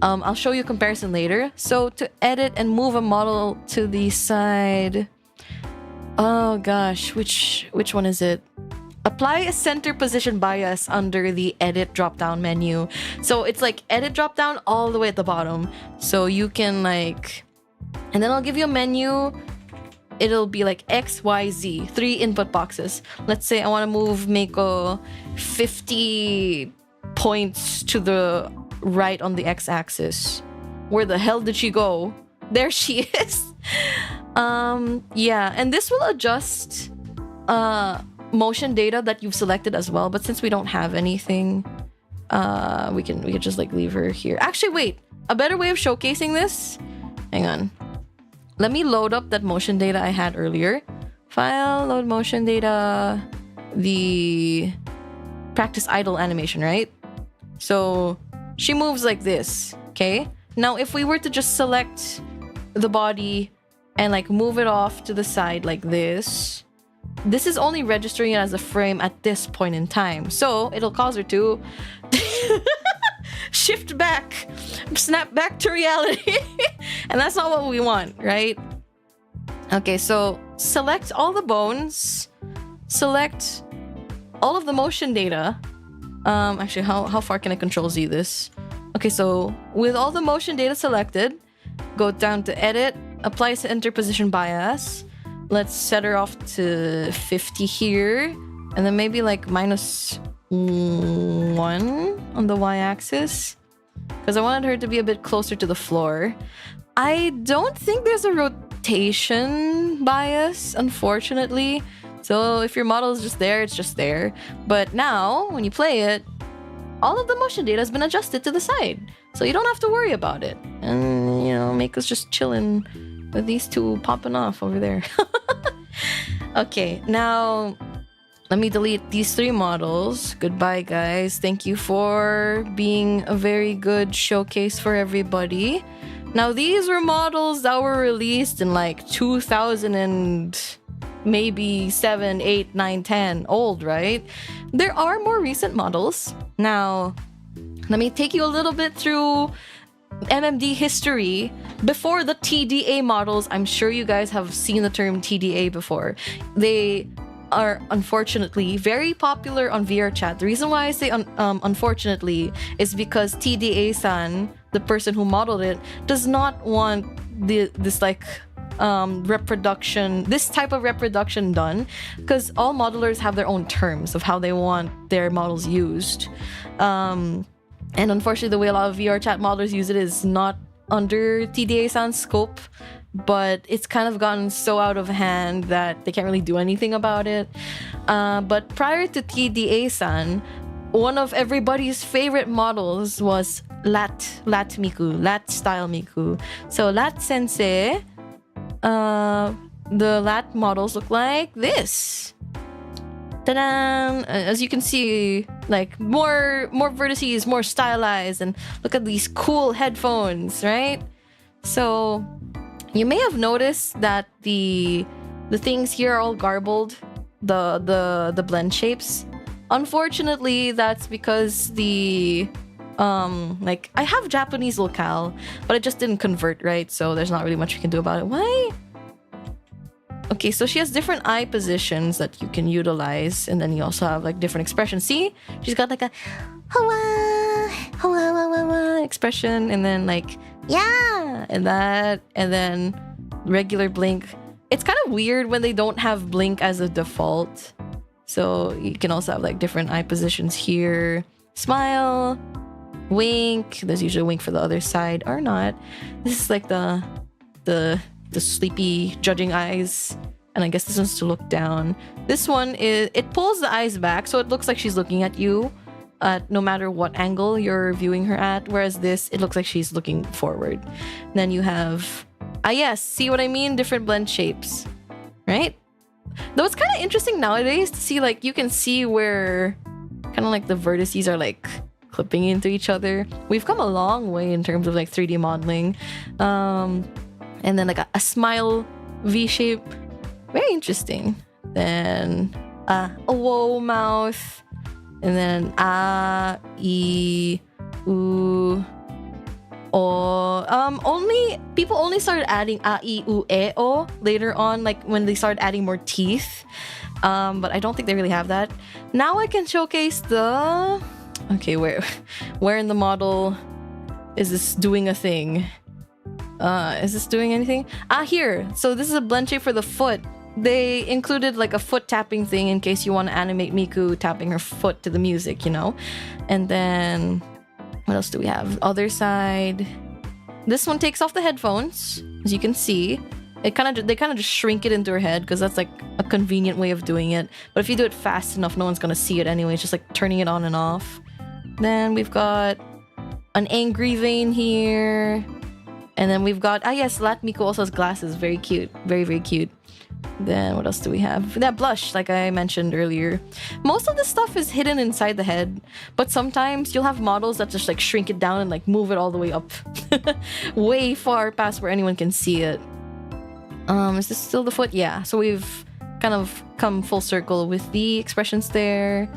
I'll show you a comparison later. So to edit and move a model to the side, oh gosh, which one is it? Apply a center position bias under the edit drop-down menu. So it's like edit drop-down all the way at the bottom. So you can like, and then I'll give you a menu. It'll be like X, Y, Z, 3 input boxes. Let's say I want to move Meiko 50 points to the right on the X-axis. Where the hell did she go? There she is. Yeah, and this will adjust motion data that you've selected as well. But since we don't have anything, We can just like leave her here. Actually, wait, a better way of showcasing this. Hang on. Let me load up that motion data I had earlier. File, load motion data, the practice idle animation, right? So she moves like this, okay? Now, if we were to just select the body and like move it off to the side like this, this is only registering it as a frame at this point in time. So it'll cause her to shift back, snap back to reality. And that's not what we want, right? Okay, so select all the bones, select all of the motion data. Actually, how far can I control Z this? Okay, so with all the motion data selected, go down to edit, apply to interposition bias. Let's set her off to 50 here, and then maybe like -1 on the y-axis, because I wanted her to be a bit closer to the floor. I don't think there's a rotation bias, unfortunately. So if your model is just there, it's just there. But now, when you play it, all of the motion data has been adjusted to the side. So you don't have to worry about it. And, you know, make us just chilling with these two popping off over there. Okay, now let me delete these 3 models. Goodbye, guys. Thank you for being a very good showcase for everybody. Now, these were models that were released in like 2000 and maybe 7, 8, 9, 10 old, right? There are more recent models. Now, let me take you a little bit through MMD history. Before the TDA models, I'm sure you guys have seen the term TDA before. They are unfortunately very popular on VRChat. The reason why I say unfortunately is because TDA-san, the person who modeled it, does not want this type of reproduction done, because all modelers have their own terms of how they want their models used. And unfortunately, the way a lot of VRChat modelers use it is not under TDA-san's scope, but it's kind of gotten so out of hand that they can't really do anything about it. But prior to TDA-san, one of everybody's favorite models was Lat Miku, Lat style Miku. So Lat Sensei, the Lat models look like this. Ta-da! As you can see, like more vertices, more stylized, and look at these cool headphones, right? So you may have noticed that the things here are all garbled, the blend shapes. Unfortunately, that's because the like I have Japanese locale, but it just didn't convert, right? So there's not really much we can do about it. Why? Okay, so she has different eye positions that you can utilize, and then you also have like different expressions. See, she's got like a hoa expression, and then like yeah, and that, and then regular blink. It's kind of weird when they don't have blink as a default. So you can also have like different eye positions here. Smile, wink. There's usually a wink for the other side or not. This is like the sleepy judging eyes, and I guess this one's to look down. This one is, it pulls the eyes back so it looks like she's looking at you no matter what angle you're viewing her at, whereas this, it looks like she's looking forward. Then you have yes, see what I mean? Different blend shapes, right? Though it's kind of interesting nowadays to see, like, you can see where kind of like the vertices are like clipping into each other. We've come a long way in terms of like 3D modeling. And then like a smile V shape, very interesting. Then a whoa mouth, and then e u o. People only started adding a e u e o later on, like when they started adding more teeth. But I don't think they really have that. Now I can showcase the. Okay, where in the model is this doing a thing? Is this doing anything? Here. So this is a blend shape for the foot. They included like a foot tapping thing in case you want to animate Miku tapping her foot to the music, you know? And then what else do we have? Other side. This one takes off the headphones, as you can see. They kind of just shrink it into her head because that's like a convenient way of doing it. But if you do it fast enough, no one's gonna see it anyway. It's just like turning it on and off. Then we've got an angry vein here. And then we've got, yes, Latmiku also has glasses. Very cute. Very, very cute. Then what else do we have? That blush, like I mentioned earlier. Most of the stuff is hidden inside the head, but sometimes you'll have models that just like shrink it down and like move it all the way up. Way far past where anyone can see it. Is this still the foot? Yeah, so we've kind of come full circle with the expressions there.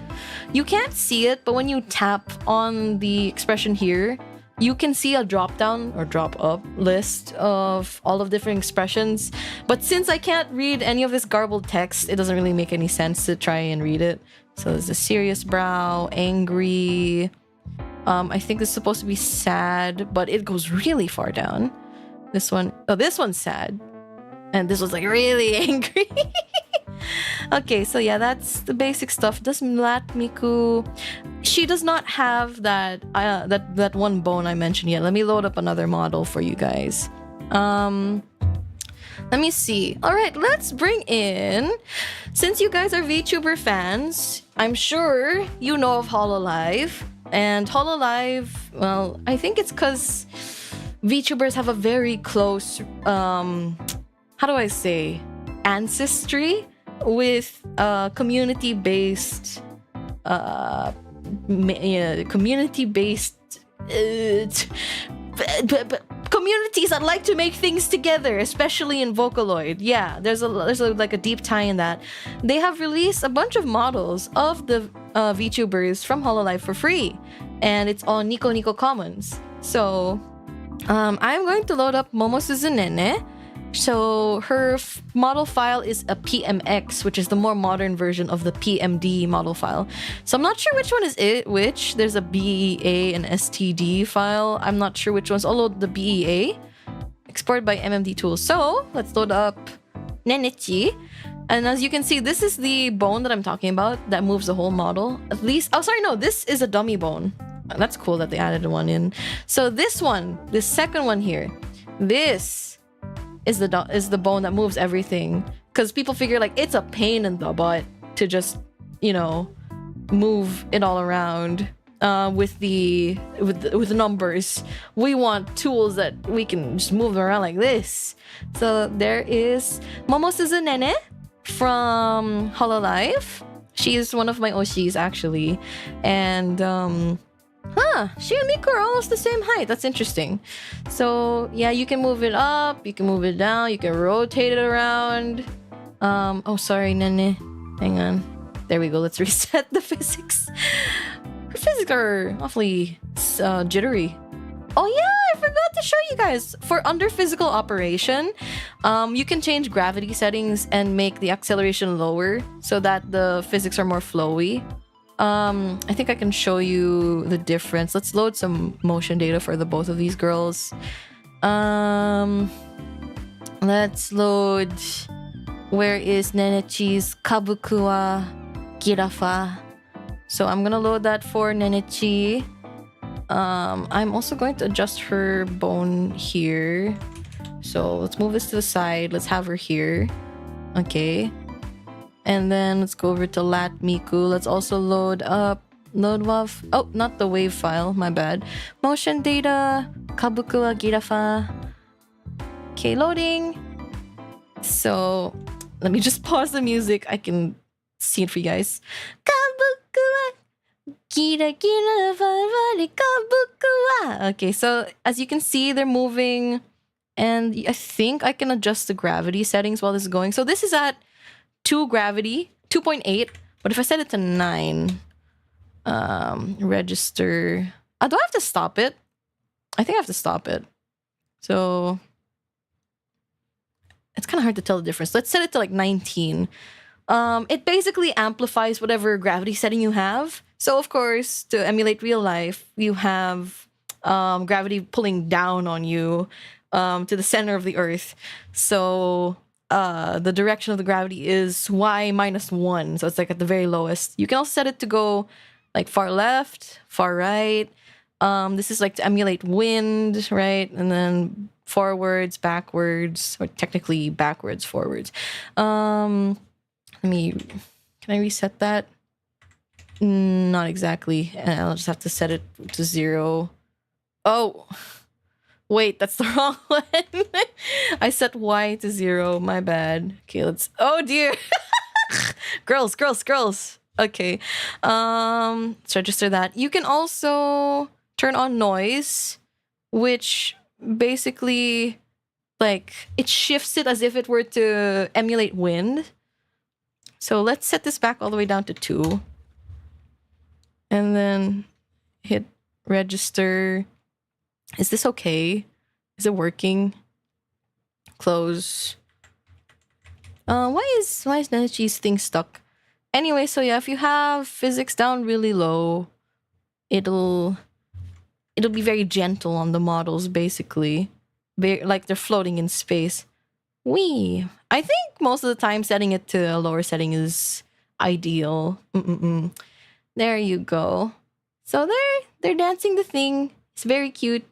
You can't see it, but when you tap on the expression here, you can see a drop down or drop up list of all of different expressions. But since I can't read any of this garbled text, it doesn't really make any sense to try and read it. So there's a serious brow, angry. I think this is supposed to be sad, but it goes really far down. This one, oh, this one's sad. And this was like really angry. Okay, so yeah, that's the basic stuff. Does Latmiku... She does not have that that one bone I mentioned yet. Let me load up another model for you guys. Let me see. All right, let's bring in... Since you guys are VTuber fans, I'm sure you know of HoloLive. And HoloLive, well, I think it's because VTubers have a very close... how do I say? Ancestry with community-based communities that like to make things together, especially in Vocaloid. Yeah, there's like a deep tie in that. They have released a bunch of models of the VTubers from HoloLive for free, and it's on Nico Nico Commons. So I'm going to load up Momo Suzunene. So her model file is a PMX, which is the more modern version of the PMD model file. So I'm not sure which one is which. There's a BEA and STD file. I'm not sure which one's. I'll load the BEA, exported by MMD tools. So let's load up Nenichi. And as you can see, this is the bone that I'm talking about that moves the whole model. At least, oh sorry, no, this is a dummy bone. That's cool that they added one in. So this one, this second one here, this is the bone that moves everything, because people figure like it's a pain in the butt to just, you know, move it all around with the numbers. We want tools that we can just move them around like this. So there is Momo Suzunene from HoloLive. She is one of my Oshis actually, and she and Miku are almost the same height. That's interesting. So yeah, you can move it up, you can move it down, you can rotate it around. Oh sorry, Nene. Hang on. There we go. Let's reset the physics. Her physics are awfully jittery. Oh yeah, I forgot to show you guys. For under physical operation, you can change gravity settings and make the acceleration lower so that the physics are more flowy. I think I can show you the difference. Let's load some motion data for the both of these girls. Let's load. Where is Nenichi's Kabuku wa Girafa? So I'm gonna load that for Nenichi. I'm also going to adjust her bone here. So let's move this to the side. Let's have her here. Okay. And then let's go over to Latmiku. Let's also load up WAV. Oh, not the wave file, my bad. Motion data, Kabuku wa Girafa. Okay, loading. So let me just pause the music. I can see it for you guys. Kabuku wa Girafa, Kabuku wa. Okay, so as you can see, they're moving, and I think I can adjust the gravity settings while this is going. So this is at 2 gravity, 2.8. But if I set it to 9, register. Do I have to stop it? I think I have to stop it. So it's kind of hard to tell the difference. Let's set it to like 19. It basically amplifies whatever gravity setting you have. So of course, to emulate real life, you have gravity pulling down on you to the center of the earth. So the direction of the gravity is y-1, so it's like at the very lowest. You can also set it to go like far left, far right. This is like to emulate wind, right? And then forwards, backwards, or technically backwards, forwards. Can I reset that? Not exactly. I'll just have to set it to 0. Oh, wait, that's the wrong one. I set Y to 0. My bad. Okay, let's. Oh dear. Girls. Okay. Let's register that. You can also turn on noise, which basically, like, it shifts it as if it were to emulate wind. So let's set this back all the way down to 2. And then hit register. Is this okay? Is it working? Close. Why is Nenechi's thing stuck? Anyway, so yeah, if you have physics down really low, it'll be very gentle on the models, basically. Like they're floating in space. Wee. I think most of the time setting it to a lower setting is ideal. There you go. So they're dancing the thing. It's very cute.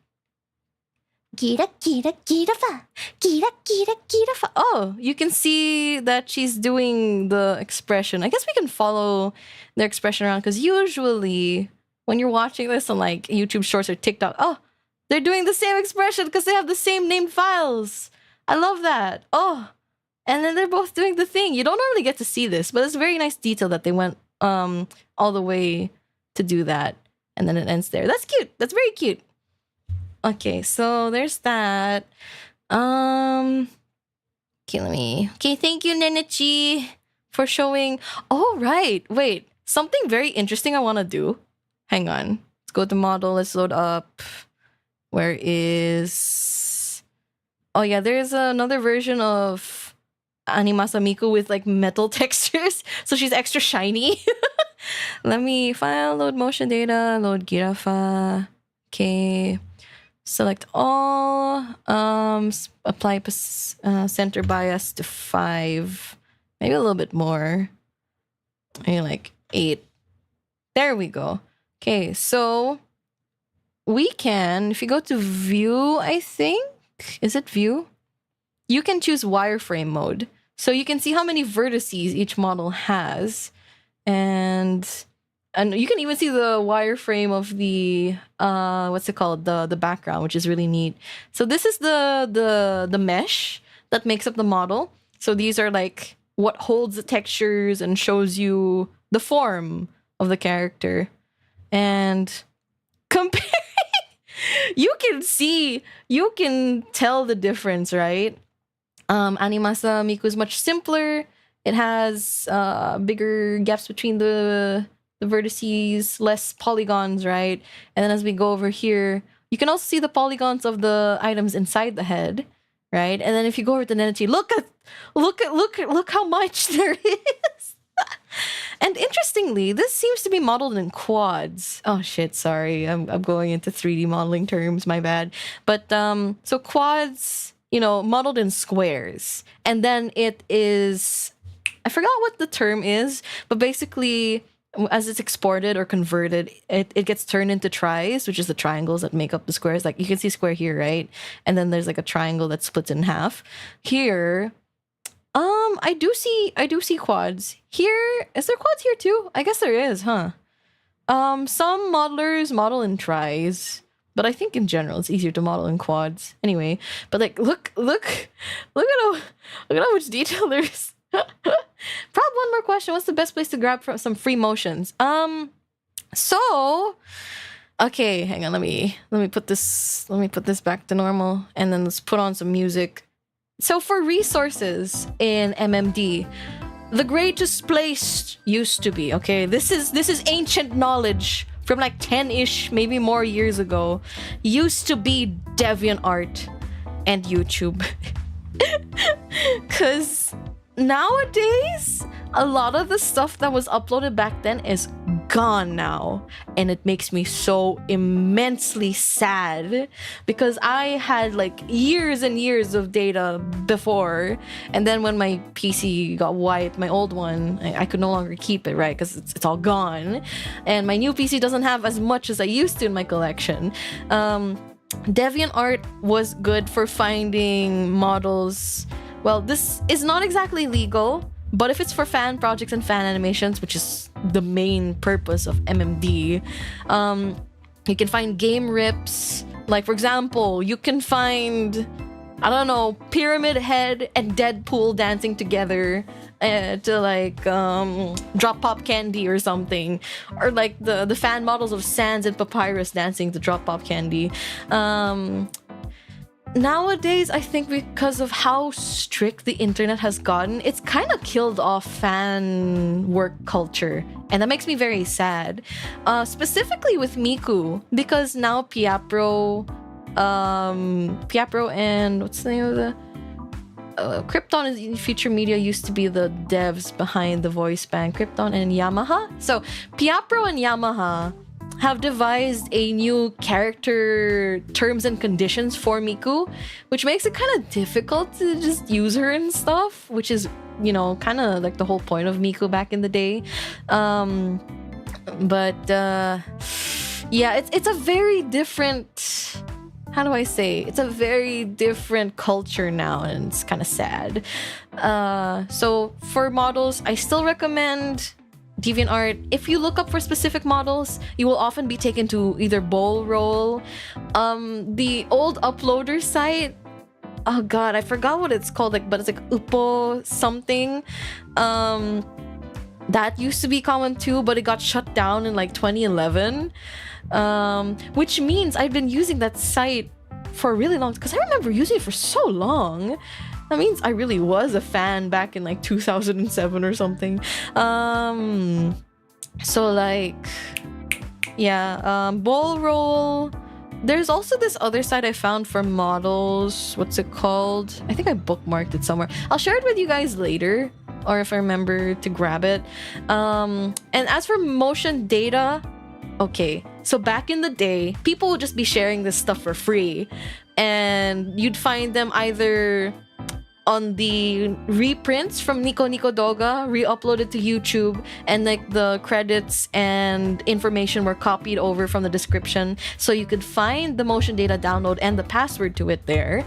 Gira, gira, gira fa. Gira, gira, gira fa. Oh, you can see that she's doing the expression. I guess we can follow their expression around because usually when you're watching this on like YouTube Shorts or TikTok, oh, they're doing the same expression because they have the same named files. I love that. Oh, and then they're both doing the thing. You don't normally get to see this, but it's a very nice detail that they went all the way to do that. And then it ends there. That's cute. That's very cute. Okay, so there's that. Okay, thank you, Nenechi, for showing. Oh, right. Wait, something very interesting I want to do. Hang on. Let's go to model. Let's load up. Where is... Oh, yeah, there's another version of Animasa Miku with, like, metal textures. So she's extra shiny. Let me file, load motion data, load Girafa. Okay. Select all. Apply center bias to 5. Maybe a little bit more. Maybe like 8. There we go. Okay, so we can, if you go to view, I think, is it view? You can choose wireframe mode. So you can see how many vertices each model has. And you can even see the wireframe of the what's it called, the background, which is really neat. So this is the mesh that makes up the model. So these are like what holds the textures and shows you the form of the character. And comparing, you can tell the difference, right? Animasa Miku is much simpler. It has bigger gaps between the vertices, less polygons, right? And then as we go over here, you can also see the polygons of the items inside the head, right? And then if you go over to Nenechi, look how much there is. And interestingly, this seems to be modeled in quads. Oh shit, sorry. I'm going into 3D modeling terms, my bad. But so quads, modeled in squares. And then it is, I forgot what the term is, but basically as it's exported or converted, it gets turned into tris, which is the triangles that make up the squares. Like you can see square here, right? And then there's like a triangle that splits in half. Here, I do see quads. Here, is there quads here too? I guess there is, huh? Some modelers model in tris, but I think in general it's easier to model in quads. Anyway, but like look at how much detail there is. Prob, one more question. What's the best place to grab from some free motions? So okay, hang on, let me put this back to normal, and then let's put on some music. So for resources in MMD, the greatest place used to be, okay, this is ancient knowledge from like 10-ish, maybe more years ago, used to be DeviantArt and YouTube. Because nowadays, a lot of the stuff that was uploaded back then is gone now. And it makes me so immensely sad because I had like years and years of data before. And then when my PC got wiped, my old one, I could no longer keep it, right? Because it's all gone. And my new PC doesn't have as much as I used to in my collection. DeviantArt was good for finding models. Well, this is not exactly legal, But if it's for fan projects and fan animations, which is the main purpose of MMD, you can find game rips. Like, for example, you can find, I don't know, Pyramid Head and Deadpool dancing together to like drop pop candy or something, or like the fan models of Sans and Papyrus dancing to drop pop candy. Nowadays, I think because of how strict the internet has gotten, it's kind of killed off fan work culture, and that makes me very sad. Specifically with Miku, because now Piapro and what's the name of the Krypton in Future Media used to be the devs behind the voice bank, Krypton and Yamaha. So Piapro and Yamaha have devised a new character terms and conditions for Miku, which makes it kind of difficult to just use her and stuff, which is, you know, kind of like the whole point of Miku back in the day. Yeah, it's a very different, how do I say? It's a very different culture now, and it's kind of sad. So for models, I still recommend DeviantArt. If you look up for specific models, you will often be taken to either Bol.roll, the old uploader site. Oh god, I forgot what it's called, like, but it's like Upo something. That used to be common too, but it got shut down in like 2011. Which means I've been using that site for a really long time, because I remember using it for so long. That means I really was a fan back in like 2007 or something. So like, yeah, Bol.roll. There's also this other site I found for models. What's it called? I think I bookmarked it somewhere. I'll share it with you guys later, or if I remember to grab it. And as for motion data, okay, so back in the day, people would just be sharing this stuff for free, and you'd find them either on the reprints from Nico Nico Doga, re-uploaded to YouTube, and like the credits and information were copied over from the description, so you could find the motion data download and the password to it there.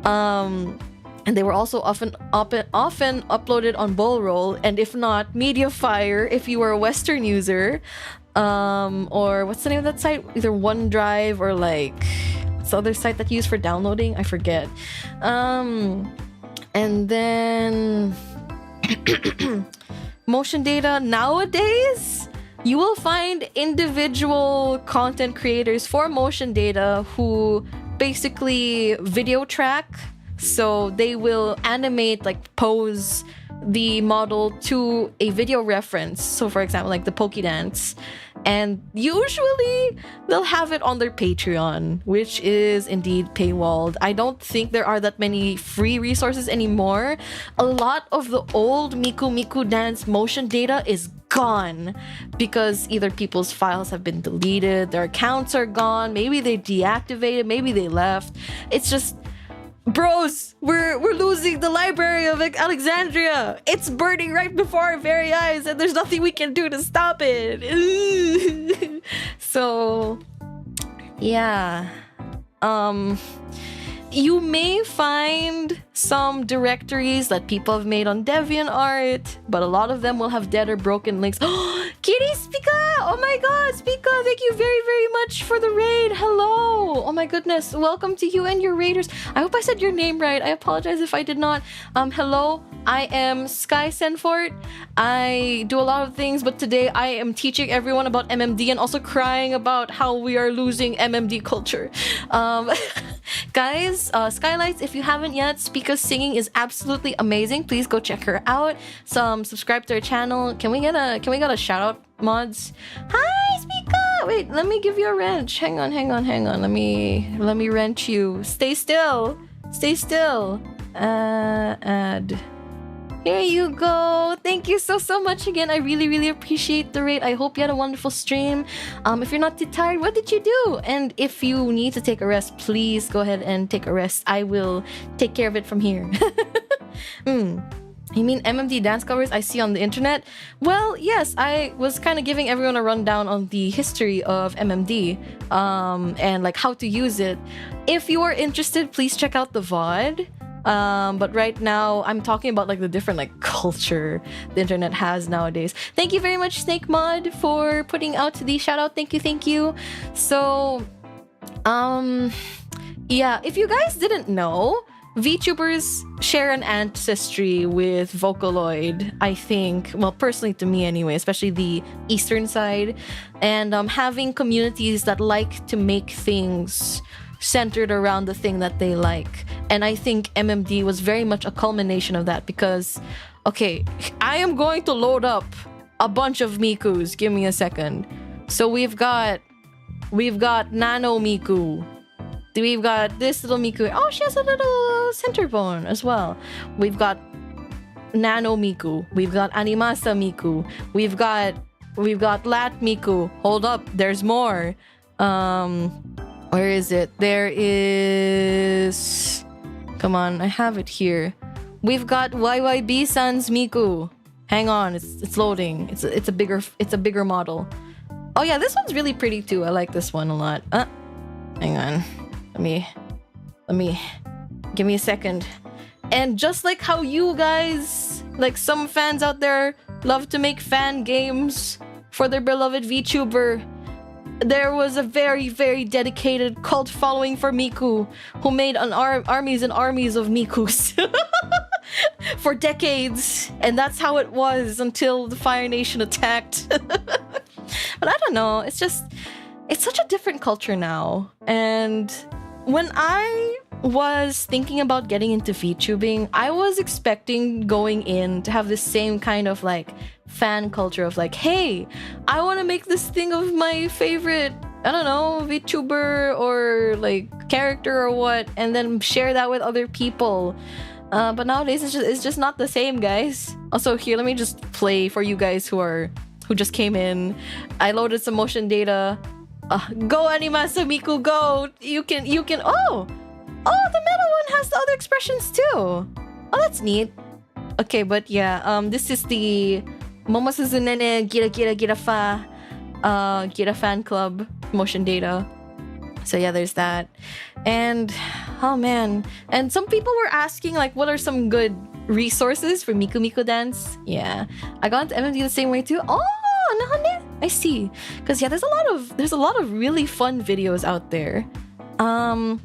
And they were also often uploaded on Bol.roll, and if not, Mediafire if you were a Western user, or what's the name of that site? Either OneDrive or like what's the other site that you use for downloading? I forget. And then motion data nowadays, you will find individual content creators for motion data who basically video track. So they will animate, like pose the model to a video reference. So for example, like the Pokédance. And usually they'll have it on their Patreon, which is indeed paywalled. I don't think there are that many free resources anymore. A lot of the old Miku Dance motion data is gone because either people's files have been deleted, their accounts are gone, maybe they deactivated, maybe they left. It's just, bros, we're losing the Library of Alexandria. It's burning right before our very eyes, and there's nothing we can do to stop it. So, yeah. You may find some directories that people have made on DeviantArt, but a lot of them will have dead or broken links. Kitty Spika! Oh my god, Spika, thank you very, very much for the raid. Hello! Oh my goodness, welcome to you and your raiders. I hope I said your name right. I apologize if I did not. Hello, I am SkyeSusfort. I do a lot of things, but today I am teaching everyone about MMD and also crying about how we are losing MMD culture. Guys, Skyelights, if you haven't yet, Spika's singing is absolutely amazing. Please go check her out. Subscribe to her channel. Can we get a shout out, mods? Hi, Spika! Wait, let me give you a wrench. Hang on. Let me wrench you. Stay still. Add. Here you go. Thank you so much again. I really appreciate the raid. I hope you had a wonderful stream. If you're not too tired, what did you do? And if you need to take a rest, please go ahead and take a rest. I will take care of it from here. You mean MMD dance covers I see on the internet? Well, yes, I was kind of giving everyone a rundown on the history of MMD and like how to use it. If you are interested, please check out the VOD. But right now, I'm talking about like the different like culture the internet has nowadays. Thank you very much, Snake Mod, for putting out the shout out. Thank you. So, yeah, if you guys didn't know, VTubers share an ancestry with Vocaloid, I think. Well, personally to me anyway, especially the eastern side. And having communities that like to make things centered around the thing that they like. And I think MMD was very much a culmination of that because, okay, I am going to load up a bunch of Mikus. Give me a second. So we've got Nano Miku. We've got this little Miku. Oh, she has a little center bone as well. We've got Nano Miku. We've got Animasa Miku. We've got Lat Miku. Hold up, there's more. Where is it? There is. Come on, I have it here. We've got YYB Sans Miku. Hang on, it's loading. It's a bigger model. Oh yeah, this one's really pretty too. I like this one a lot. Hang on. Let me give me a second. And just like how you guys, like some fans out there, love to make fan games for their beloved VTuber, there was a very, very dedicated cult following for Miku who made armies and armies of Mikus for decades. And that's how it was until the Fire Nation attacked. But I don't know. It's such a different culture now. And when I was thinking about getting into VTubing, I was expecting going in to have the same kind of like fan culture of like, hey, I want to make this thing of my favorite, I don't know, VTuber or like character or what, and then share that with other people. But nowadays it's just not the same, guys. Also here, let me just play for you guys who just came in. I loaded some motion data. Go Animasa Miku, go! You can. Oh, the middle one has the other expressions too. Oh, that's neat. Okay, but yeah, this is the Momosuzunene Gira fan club motion data. So yeah, there's that. And oh man, and some people were asking like, what are some good resources for Miku Miku dance? Yeah, I got into MMD the same way too. Oh, nahane? I see. Because yeah, there's a lot of really fun videos out there. And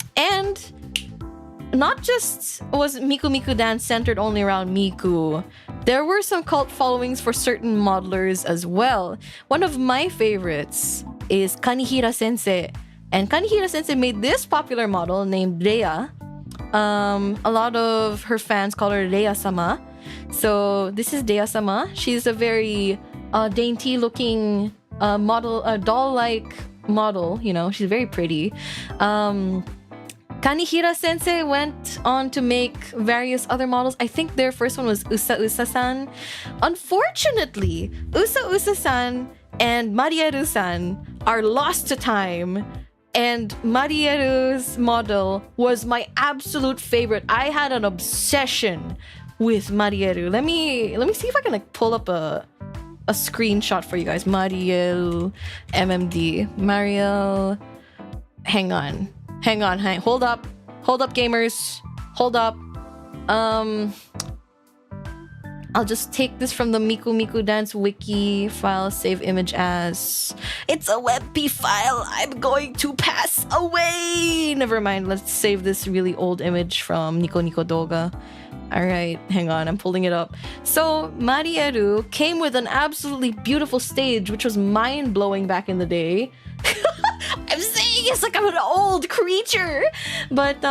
not just was Miku Miku dance centered only around Miku. There were some cult followings for certain modelers as well. One of my favorites is Kanihira Sensei. And Kanihira Sensei made this popular model named Rhea. A lot of her fans call her Rhea-sama. So this is Rhea-sama. She's a very dainty looking model, doll-like model, you know, she's very pretty. Kanihira Sensei went on to make various other models. I think their first one was Usa-san. Unfortunately, Usa-san and Marieru-san are lost to time. And Marieru's model was my absolute favorite. I had an obsession with Marieru. Let me see if I can like pull up a screenshot for you guys. Mariel MMD. Mariel. Hang on. Hold up, gamers. Hold up. I'll just take this from the Miku Miku Dance wiki file, save image as. It's a WebP file. I'm going to pass away. Never mind. Let's save this really old image from Nico Nico Doga. Alright, hang on, I'm pulling it up. So, Marieru came with an absolutely beautiful stage, which was mind-blowing back in the day. I'm saying it's like I'm an old creature! But,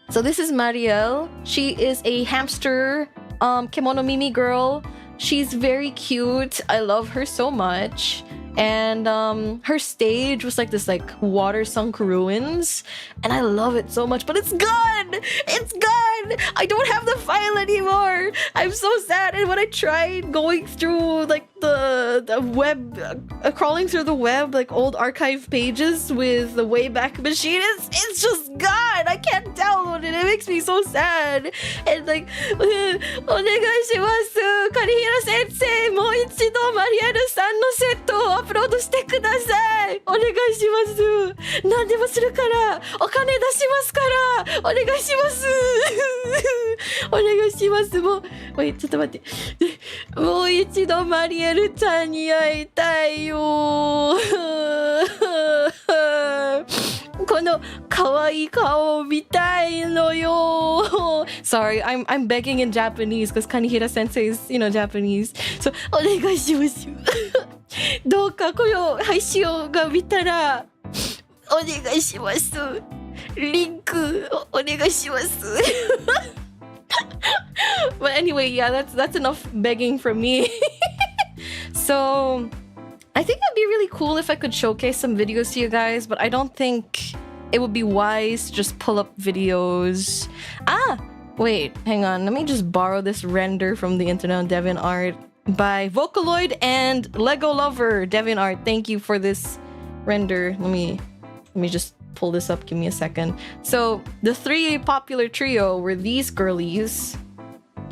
so this is Mariel. She is a hamster, kimono Mimi girl. She's very cute. I love her so much. And her stage was like this like water sunk ruins, and I love it so much, but it's gone. I don't have the file anymore. I'm so sad. And when I tried going through like the web, crawling through the web, like old archive pages with the Wayback Machine. It's just God. I can't download it. It makes me so sad. And like, お願いします。カリヒラ先生、もう一度マリアルさんのセットをアップロードしてください。お願いします。何でもするから、お金出しますから、お願いします。お願いします。もう、ちょっと待って。もう一度マリエルちゃんに会いたいよ。この可愛い顔を見たいのよ。Sorry, I'm begging in Japanese because Kanihira Sensei is, Japanese. So, お願いします。どうかこの配信が見たらお願いします。リンクお願いします。But anyway, yeah, that's enough begging from me. So, I think that'd be really cool if I could showcase some videos to you guys, but I don't think it would be wise to just pull up videos. Wait, hang on. Let me just borrow this render from the internet on DeviantArt by Vocaloid and Lego Lover. DeviantArt, thank you for this render. Let me just pull this up. Give me a second. So the three popular trio were these girlies.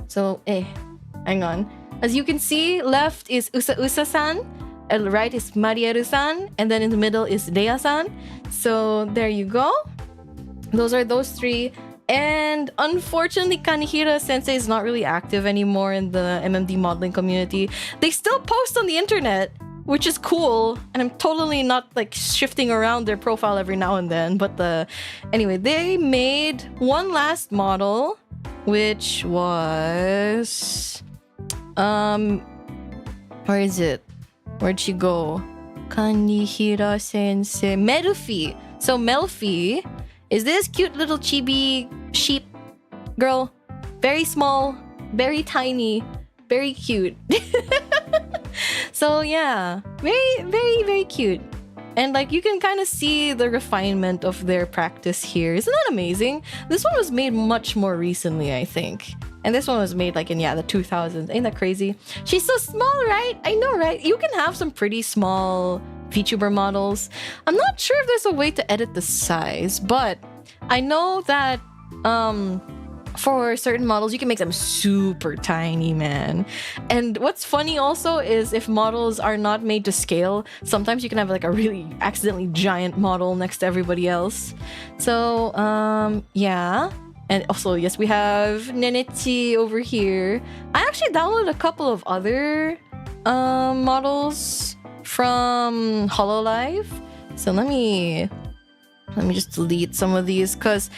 So, hang on. As you can see, left is Usa-san, and right is Marieru-san, and then in the middle is Leia-san. So there you go. Those are those three. And unfortunately, Kanihira Sensei is not really active anymore in the MMD modeling community. They still post on the internet, which is cool, and I'm totally not like shifting around their profile every now and then. But anyway, they made one last model, which was where is it? Where'd she go? Kanihira Sensei. Melfi. So Melfi is this cute little chibi sheep girl. Very small, very tiny, very cute. So yeah, very, very, very cute. And like you can kind of see the refinement of their practice here. Isn't that amazing? This one was made much more recently, I think. And this one was made like in, the 2000s. Ain't that crazy? She's so small, right? I know, right? You can have some pretty small Vtuber models. I'm not sure if there's a way to edit the size, but I know that for certain models, you can make them super tiny, man. And what's funny also is if models are not made to scale, sometimes you can have like a really accidentally giant model next to everybody else. So, yeah. And also, yes, we have Nenechi over here. I actually downloaded a couple of other models from HoloLive. So let me just delete some of these because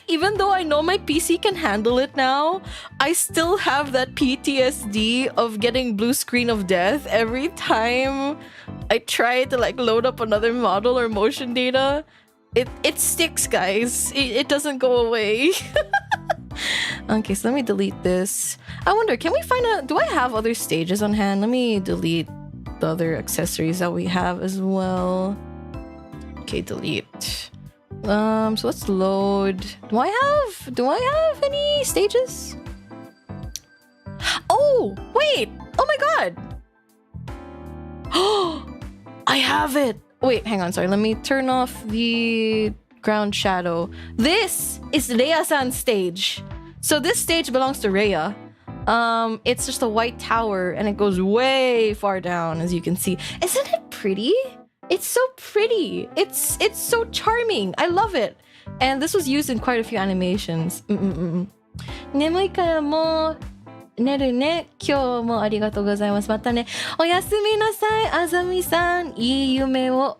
even though I know my PC can handle it now, I still have that PTSD of getting blue screen of death every time I try to like load up another model or motion data. It sticks, guys. It doesn't go away. Okay, so let me delete this. I wonder, can we find do I have other stages on hand? Let me delete the other accessories that we have as well. Okay, delete. So let's load. Do I have any stages? Oh, wait. Oh my god. Oh, I have it. Wait, hang on, sorry. Let me turn off the ground shadow. This is Rhea-san's stage. So this stage belongs to Rhea. It's just a white tower and it goes way far down, as you can see. Isn't it pretty? It's so pretty. It's so charming. I love it. And this was used in quite a few animations. 眠いからもう寝るね。今日もありがとうございます。またね。おやすみなさい、あざみさん。いい夢を。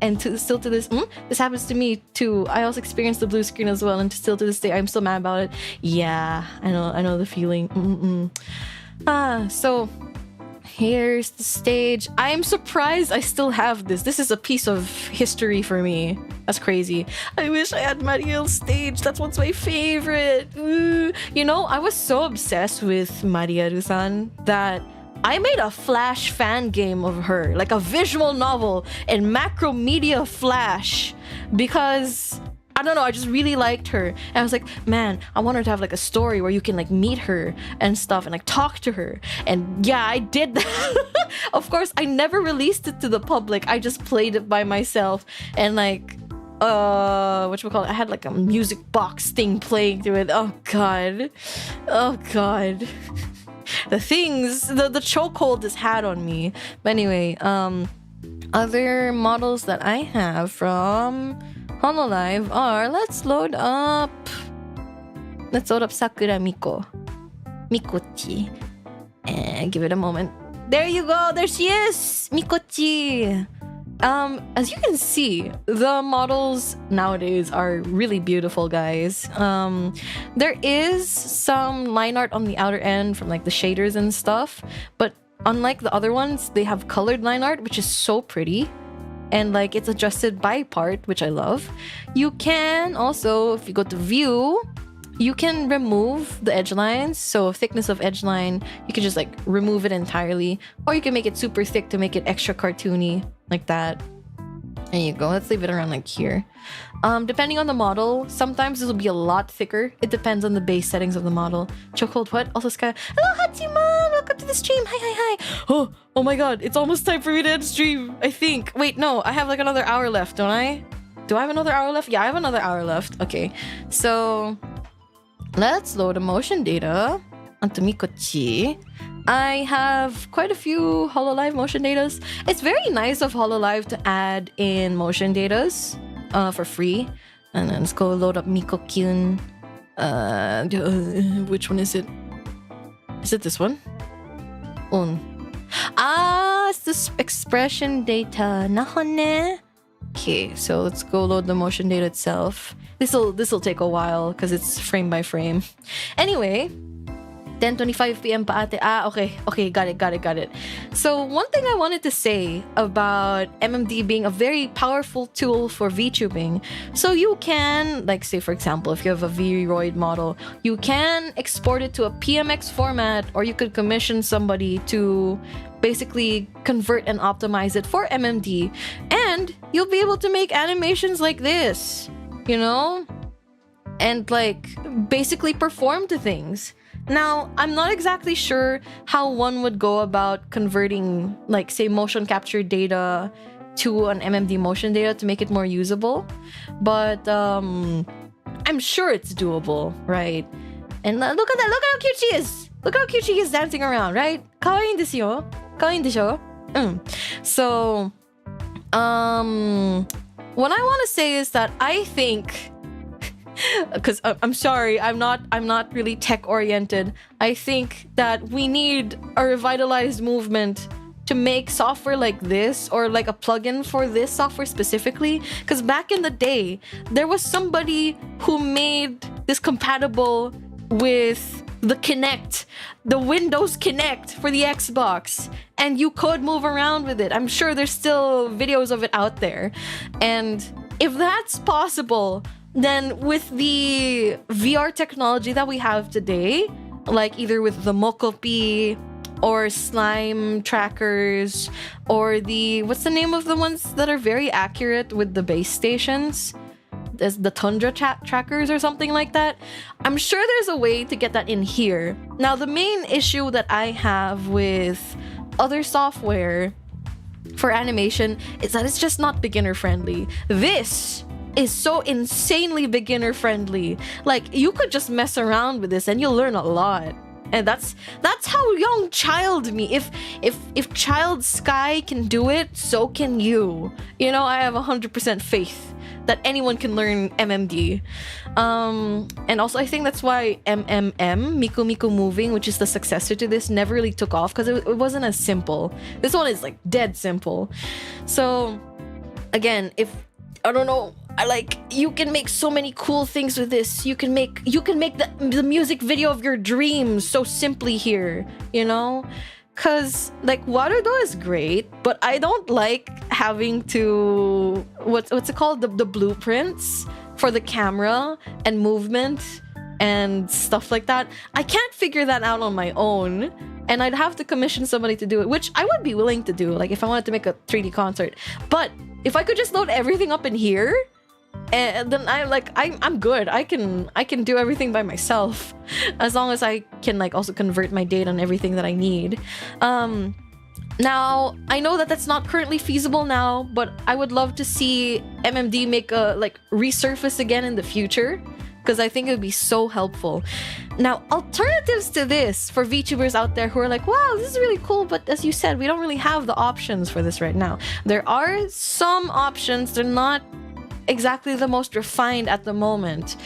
And still to this, this happens to me too. I also experienced the blue screen as well, and still to this day, I'm still mad about it. Yeah, I know the feeling. So here's the stage. I am surprised I still have this. This is a piece of history for me. That's crazy. I wish I had Mariel's stage. That's what's my favorite. You know, I was so obsessed with Marieru-san that I made a Flash fan game of her, like a visual novel in Macromedia Flash, because I don't know, I just really liked her. And I was like, man, I want her to have like a story where you can like meet her and stuff and like talk to her. And yeah, I did that. Of course, I never released it to the public. I just played it by myself and like whatchamacallit, I had like a music box thing playing through it. Oh god. Oh god. The things, the chokehold this had on me. But anyway, other models that I have from HoloLive are, let's load up Sakura Mikochi. And give it a moment. There you go, there she is, Mikochi. As you can see, the models nowadays are really beautiful, guys. There is some line art on the outer end from like the shaders and stuff, but unlike the other ones, they have colored line art, which is so pretty. And like it's adjusted by part, which I love. You can also, if you go to view, you can remove the edge lines. So thickness of edge line, you can just like remove it entirely, or you can make it super thick to make it extra cartoony like that. There you go. Let's leave it around like here. Depending on the model, sometimes this will be a lot thicker. It depends on the base settings of the model. Chokehold, what? Also Skye. Hello, Hachiman! Welcome to the stream. Hi. Oh my god. It's almost time for me to end stream, I think. Wait, no. I have like another hour left, don't I? Do I have another hour left? Yeah, I have another hour left. Okay. So let's load the motion data onto Mikochi. I have quite a few HoloLive motion datas. It's very nice of HoloLive to add in motion datas for free. And then let's go load up Miko-kyun. Which one is it? Is it this one? It's this expression data. Nahone. Okay, so let's go load the motion data itself. This'll take a while because it's frame by frame. Anyway, 10:25 p.m. pa ate. Okay, got it. So one thing I wanted to say about MMD being a very powerful tool for VTubing. So you can, like say for example, if you have a Vroid model, you can export it to a PMX format, or you could commission somebody to basically convert and optimize it for MMD, and you'll be able to make animations like this, you know? And like basically perform to things. Now, I'm not exactly sure how one would go about converting, like, say, motion capture data to an MMD motion data to make it more usable. But I'm sure it's doable, right? And look at that! Look at how cute she is! Look how cute she is dancing around, right? Kawaii desu yo. Kawaii desho. So, what I want to say is that I think, because I'm sorry, I'm not really tech oriented. I think that we need a revitalized movement to make software like this, or like a plugin for this software specifically. Because back in the day, there was somebody who made this compatible with the Kinect, the Windows Kinect for the Xbox, and you could move around with it. I'm sure there's still videos of it out there. And if that's possible, then with the VR technology that we have today, like either with the Mokopi or slime trackers, or the, what's the name of the ones that are very accurate with the base stations? There's the Tundra trackers or something like that. I'm sure there's a way to get that in here. Now, the main issue that I have with other software for animation is that it's just not beginner friendly. This is so insanely beginner friendly. Like, you could just mess around with this and you'll learn a lot. And that's how young child me. If child Skye can do it, so can you. You know, I have 100% faith that anyone can learn MMD. And also I think that's why MMM, Miku Miku Moving, which is the successor to this, never really took off because it wasn't as simple. This one is like dead simple. So again, if I don't know, you can make so many cool things with this. You can make the music video of your dreams so simply here, you know? Cause like Warudo is great, but I don't like having to what's it called? The blueprints for the camera and movement and stuff like that. I can't figure that out on my own. And I'd have to commission somebody to do it, which I would be willing to do, like if I wanted to make a 3D concert. But if I could just load everything up in here, and then I'm good. I can do everything by myself, as long as I can like also convert my data and everything that I need. Now I know that that's not currently feasible now, but I would love to see MMD make a like resurface again in the future, because I think it would be so helpful. Now, alternatives to this for VTubers out there who are like, wow, this is really cool, but as you said, we don't really have the options for this right now. There are some options. They're not exactly the most refined at the moment.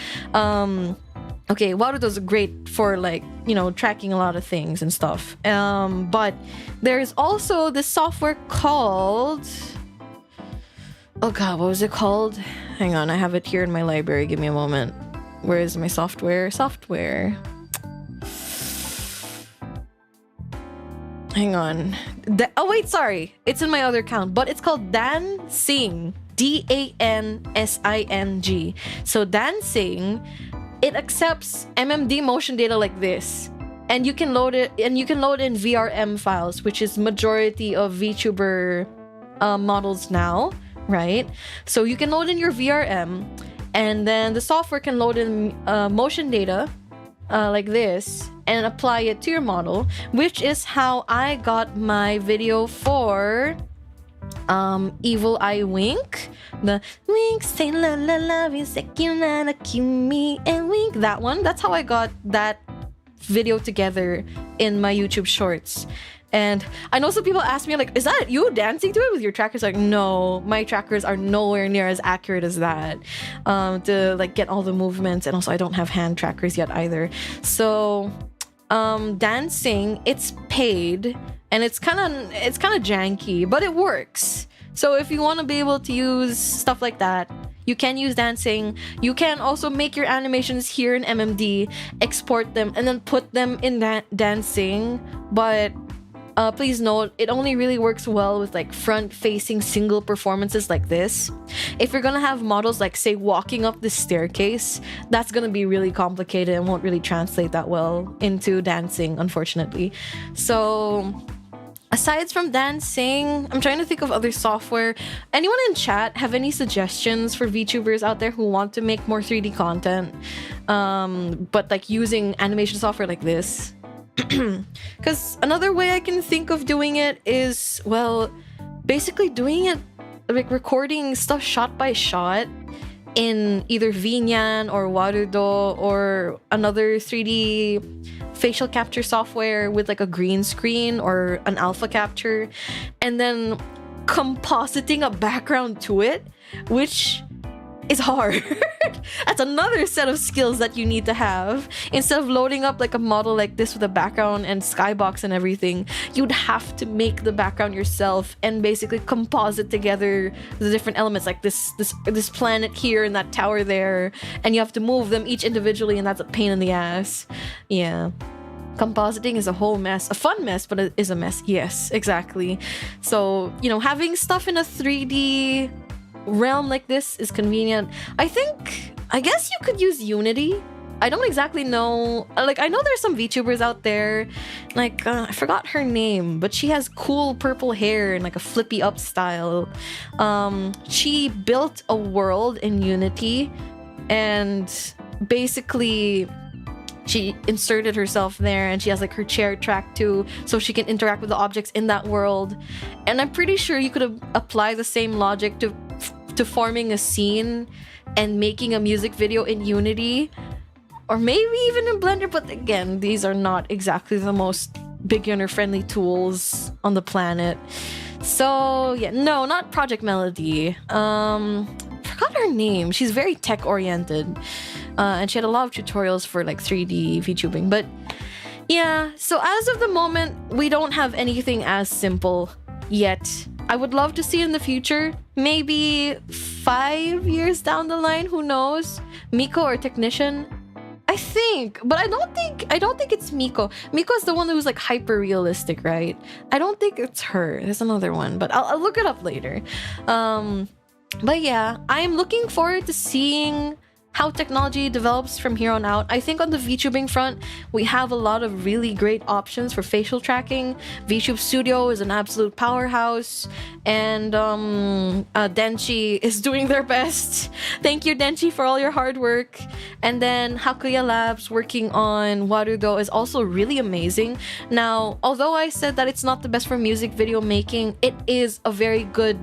Okay, Warudo's great for like, you know, tracking a lot of things and stuff. But there's also this software called... Oh god, what was it called? Hang on, I have it here in my library. Give me a moment. Where is my software? Hang on. Oh wait, sorry. It's in my other account, but it's called Dancing. DANSING. So Dancing, it accepts MMD motion data like this. And you can load it, and you can load in VRM files, which is majority of VTuber models now, right? So you can load in your VRM, and then the software can load in motion data like this and apply it to your model, which is how I got my video for Evil Eye Wink. The wink, say la la love you, sekirana kimi and wink. That one. That's how I got that video together in my YouTube shorts. And I know some people ask me like, is that you dancing to it with your trackers? Like, no, my trackers are nowhere near as accurate as that to like get all the movements. And also I don't have hand trackers yet either. So Dancing, it's paid and it's kind of janky, but it works. So if you want to be able to use stuff like that, you can use Dancing. You can also make your animations here in MMD, export them, and then put them in that Dancing. But please note, it only really works well with like front-facing single performances like this. If you're gonna have models like, say, walking up the staircase, that's gonna be really complicated and won't really translate that well into Dancing, unfortunately. So aside from Dancing, I'm trying to think of other software. Anyone in chat have any suggestions for VTubers out there who want to make more 3D content, but like using animation software like this? Because another way I can think of doing it is, well, basically doing it like recording stuff shot by shot in either Vinyan or Warudo or another 3D facial capture software with like a green screen or an alpha capture, and then compositing a background to it, which is hard. That's another set of skills that you need to have. Instead of loading up like a model like this with a background and skybox and everything, you'd have to make the background yourself and basically composite together the different elements, like this planet here and that tower there, and you have to move them each individually, and that's a pain in the ass. Yeah. Compositing is a whole mess. A fun mess, but it is a mess. Yes, exactly. So, you know, having stuff in a 3D realm like this is convenient. I guess you could use Unity. I don't exactly know. Like, I know there's some VTubers out there, like I forgot her name, but she has cool purple hair and like a flippy up style. She built a world in Unity, and basically she inserted herself there, and she has like her chair track too, so she can interact with the objects in that world. And I'm pretty sure you could apply the same logic to forming a scene and making a music video in Unity, or maybe even in Blender. But again, these are not exactly the most beginner-friendly tools on the planet. So yeah, no, not Project Melody. Forgot her name. She's very tech-oriented, and she had a lot of tutorials for like 3D VTubing. But yeah, so as of the moment, we don't have anything as simple yet. I would love to see in the future, maybe 5 years down the line, who knows, Miko or Technician, I think. But I don't think it's Miko. Miko's the one who's like hyper realistic, right? I don't think it's her. There's another one, but I'll look it up later. But yeah, I'm looking forward to seeing how technology develops from here on out. I think on the VTubing front, we have a lot of really great options for facial tracking. VTube Studio is an absolute powerhouse, and Denchi is doing their best. Thank you, Denchi, for all your hard work. And then Hakuya Labs working on Warudo is also really amazing. Now, although I said that it's not the best for music video making, it is a very good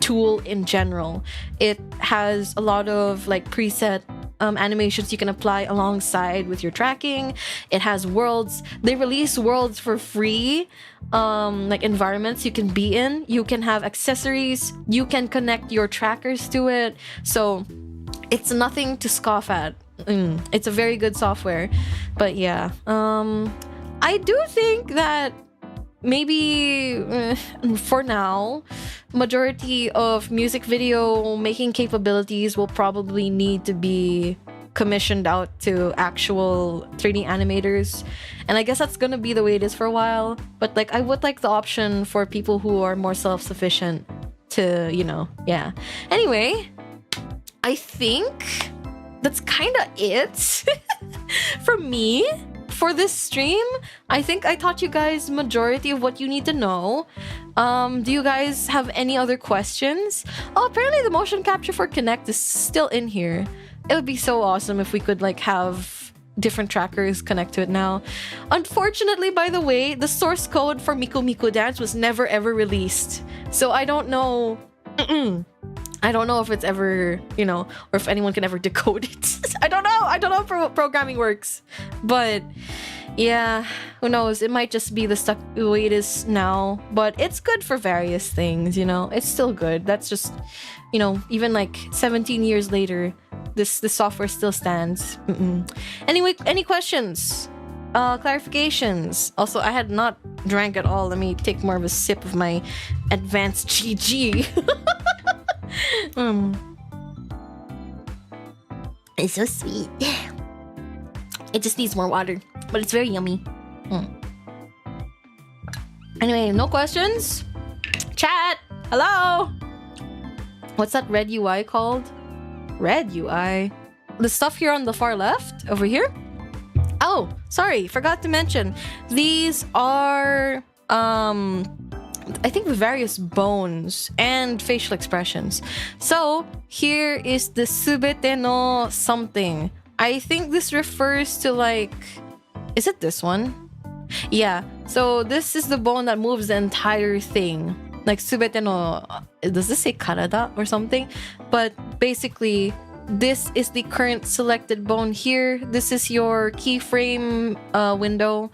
tool in general. It has a lot of like preset animations you can apply alongside with your tracking. It has worlds. They release worlds for free, like environments you can be in. You can have accessories. You can connect your trackers to it. So it's nothing to scoff at. It's a very good software. But yeah, I do think that maybe for now, majority of music video making capabilities will probably need to be commissioned out to actual 3D animators, and I guess that's gonna be the way it is for a while. But like, I would like the option for people who are more self-sufficient to, you know, yeah. Anyway, I think that's kind of it from me for this stream. I think I taught you guys majority of what you need to know. Do you guys have any other questions? Oh, apparently the motion capture for Kinect is still in here. It would be so awesome if we could like have different trackers connect to it now. Unfortunately, by the way, the source code for Miku Miku Dance was never ever released. So I don't know. I don't know if it's ever, you know, or if anyone can ever decode it. I don't know. I don't know how programming works. But yeah, who knows? It might just be the way it is now. But it's good for various things, you know. It's still good. That's just, you know, even like 17 years later, this software still stands. Anyway, any questions? Clarifications? Also, I had not drank at all. Let me take more of a sip of my advanced GG. It's so sweet. It just needs more water, but it's very yummy. Anyway, no questions? Chat! Hello! What's that red UI called? Red UI? The stuff here on the far left? Over here? Oh, sorry, forgot to mention. These are I think the various bones and facial expressions. So here is the subete no something. I think this refers to like, is it this one? Yeah, so this is the bone that moves the entire thing. Like subete no, does this say karada or something? But basically, this is the current selected bone here. This is your keyframe window.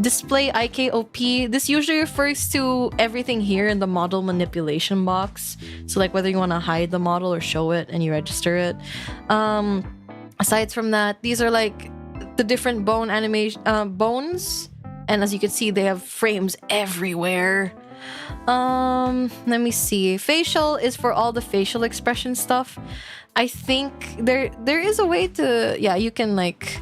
Display IKOP. This usually refers to everything here in the model manipulation box. So like whether you want to hide the model or show it and you register it. Aside from that, these are like the different bone animation bones. And as you can see, they have frames everywhere. Let me see. Facial is for all the facial expression stuff. I think there is a way to, yeah, you can like,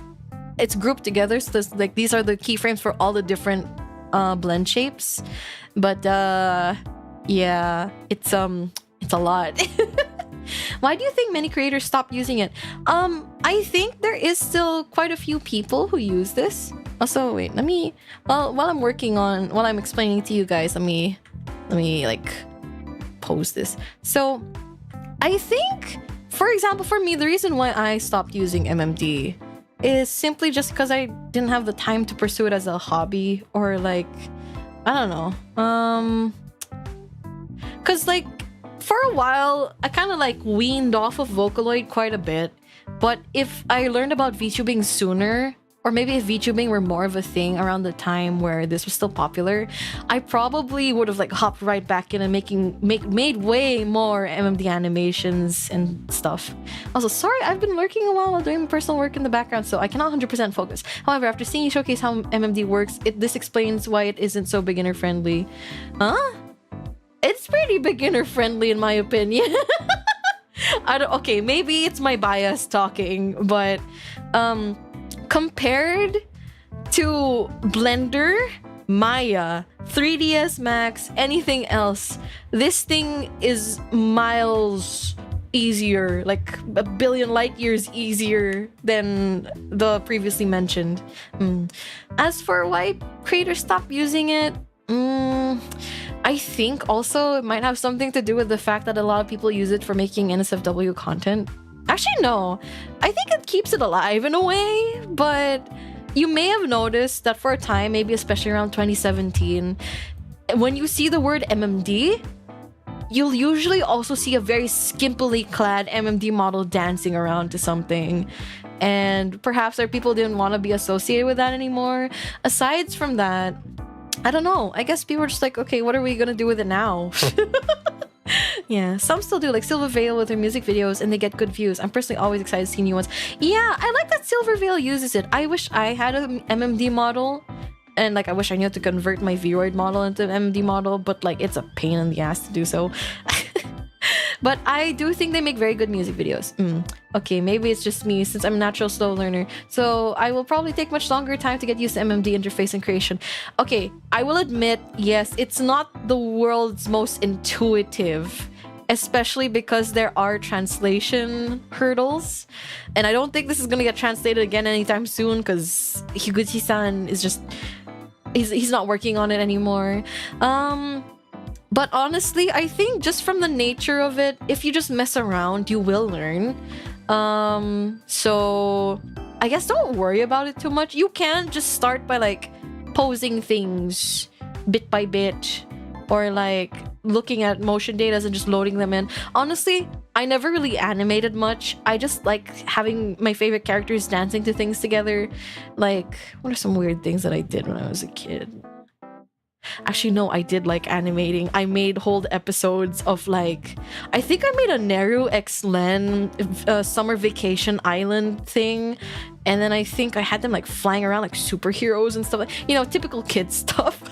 it's grouped together, so there's like these are the keyframes for all the different blend shapes. But yeah, it's a lot. Why do you think many creators stopped using it? I think there is still quite a few people who use this. Also, wait, let me, while I'm explaining to you guys, let me like pose this. So I think, for example, for me, the reason why I stopped using MMD is simply just because I didn't have the time to pursue it as a hobby, or like, I don't know. Because like, for a while, I kind of like weaned off of Vocaloid quite a bit. But if I learned about VTubing sooner, or maybe if VTubing were more of a thing around the time where this was still popular, I probably would have like hopped right back in and made way more MMD animations and stuff. Also, sorry, I've been lurking a while doing personal work in the background, so I cannot 100% focus. However, after seeing you showcase how MMD works, this explains why it isn't so beginner friendly. Huh? It's pretty beginner friendly in my opinion. Okay, maybe it's my bias talking, but compared to Blender, Maya, 3ds Max, anything else, this thing is miles easier, like a billion light years easier than the previously mentioned. As for why creators stop using it, I think also it might have something to do with the fact that a lot of people use it for making NSFW content. Actually, no. I think it keeps it alive in a way, but you may have noticed that for a time, maybe especially around 2017, when you see the word MMD, you'll usually also see a very skimpily clad MMD model dancing around to something. And perhaps our people didn't want to be associated with that anymore. Aside from that, I don't know. I guess people are just like, okay, what are we gonna do with it now? Yeah, some still do, like Silver Veil with their music videos, and they get good views. I'm personally always excited to see new ones. Yeah, I like that Silver Veil uses it. I wish I had a MMD model, and like I wish I knew how to convert my Vroid model into an MMD model, but like it's a pain in the ass to do so. But I do think they make very good music videos. Okay, maybe it's just me since I'm a natural slow learner. So I will probably take much longer time to get used to MMD interface and creation. Okay, I will admit, yes, it's not the world's most intuitive, especially because there are translation hurdles. And I don't think this is gonna get translated again anytime soon because Higuchi-san is just... He's not working on it anymore. But honestly, I think just from the nature of it, if you just mess around, you will learn. So I guess don't worry about it too much. You can just start by like posing things bit by bit, or like looking at motion data and just loading them in. Honestly, I never really animated much. I just like having my favorite characters dancing to things together. Like, what are some weird things that I did when I was a kid? Actually, no, I did like animating. I made whole episodes of like... I think I made a Neru x Len summer vacation island thing. And then I think I had them like flying around like superheroes and stuff. Like, you know, typical kid stuff.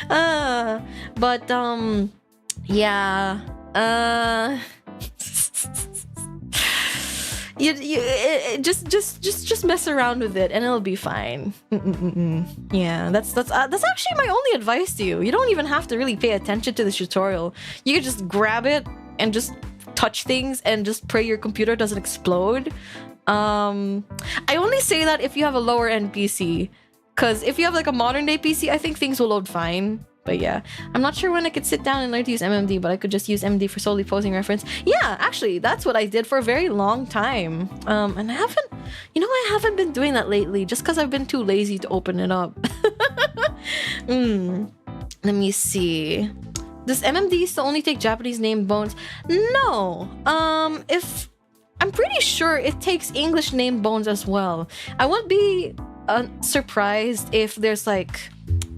But yeah. Just mess around with it and it'll be fine. Yeah, that's actually my only advice to you. You don't even have to really pay attention to this tutorial. You can just grab it and just touch things and just pray your computer doesn't explode. I only say that if you have a lower end PC, because if you have like a modern day PC, I think things will load fine. But yeah, I'm not sure when I could sit down and learn to use MMD, but I could just use MMD for solely posing reference. Yeah, actually, that's what I did for a very long time. And I haven't been doing that lately just because I've been too lazy to open it up. Let me see. Does MMD still only take Japanese named bones? No. If I'm pretty sure it takes English named bones as well. I wouldn't be surprised if there's like...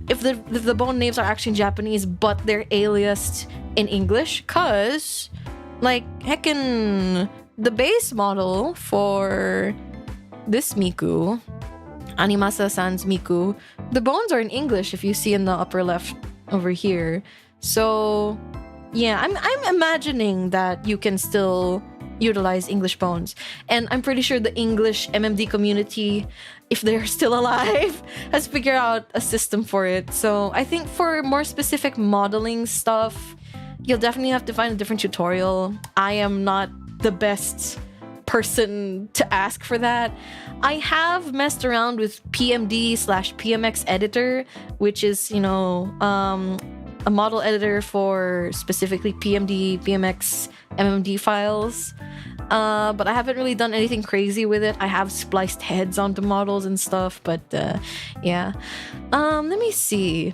If the bone names are actually in Japanese, but they're aliased in English, cause like heckin' the base model for this Miku, Animasa-san's Miku, the bones are in English if you see in the upper left over here. So yeah, I'm imagining that you can still utilize English bones, and I'm pretty sure the English MMD community, if they're still alive, has figured out a system for it. So I think for more specific modeling stuff, you'll definitely have to find a different tutorial. I am not the best person to ask for that. I have messed around with PMD/PMX editor, which is, you know, a model editor for specifically PMD, PMX, MMD files. But I haven't really done anything crazy with it. I have spliced heads onto models and stuff, but yeah. Let me see.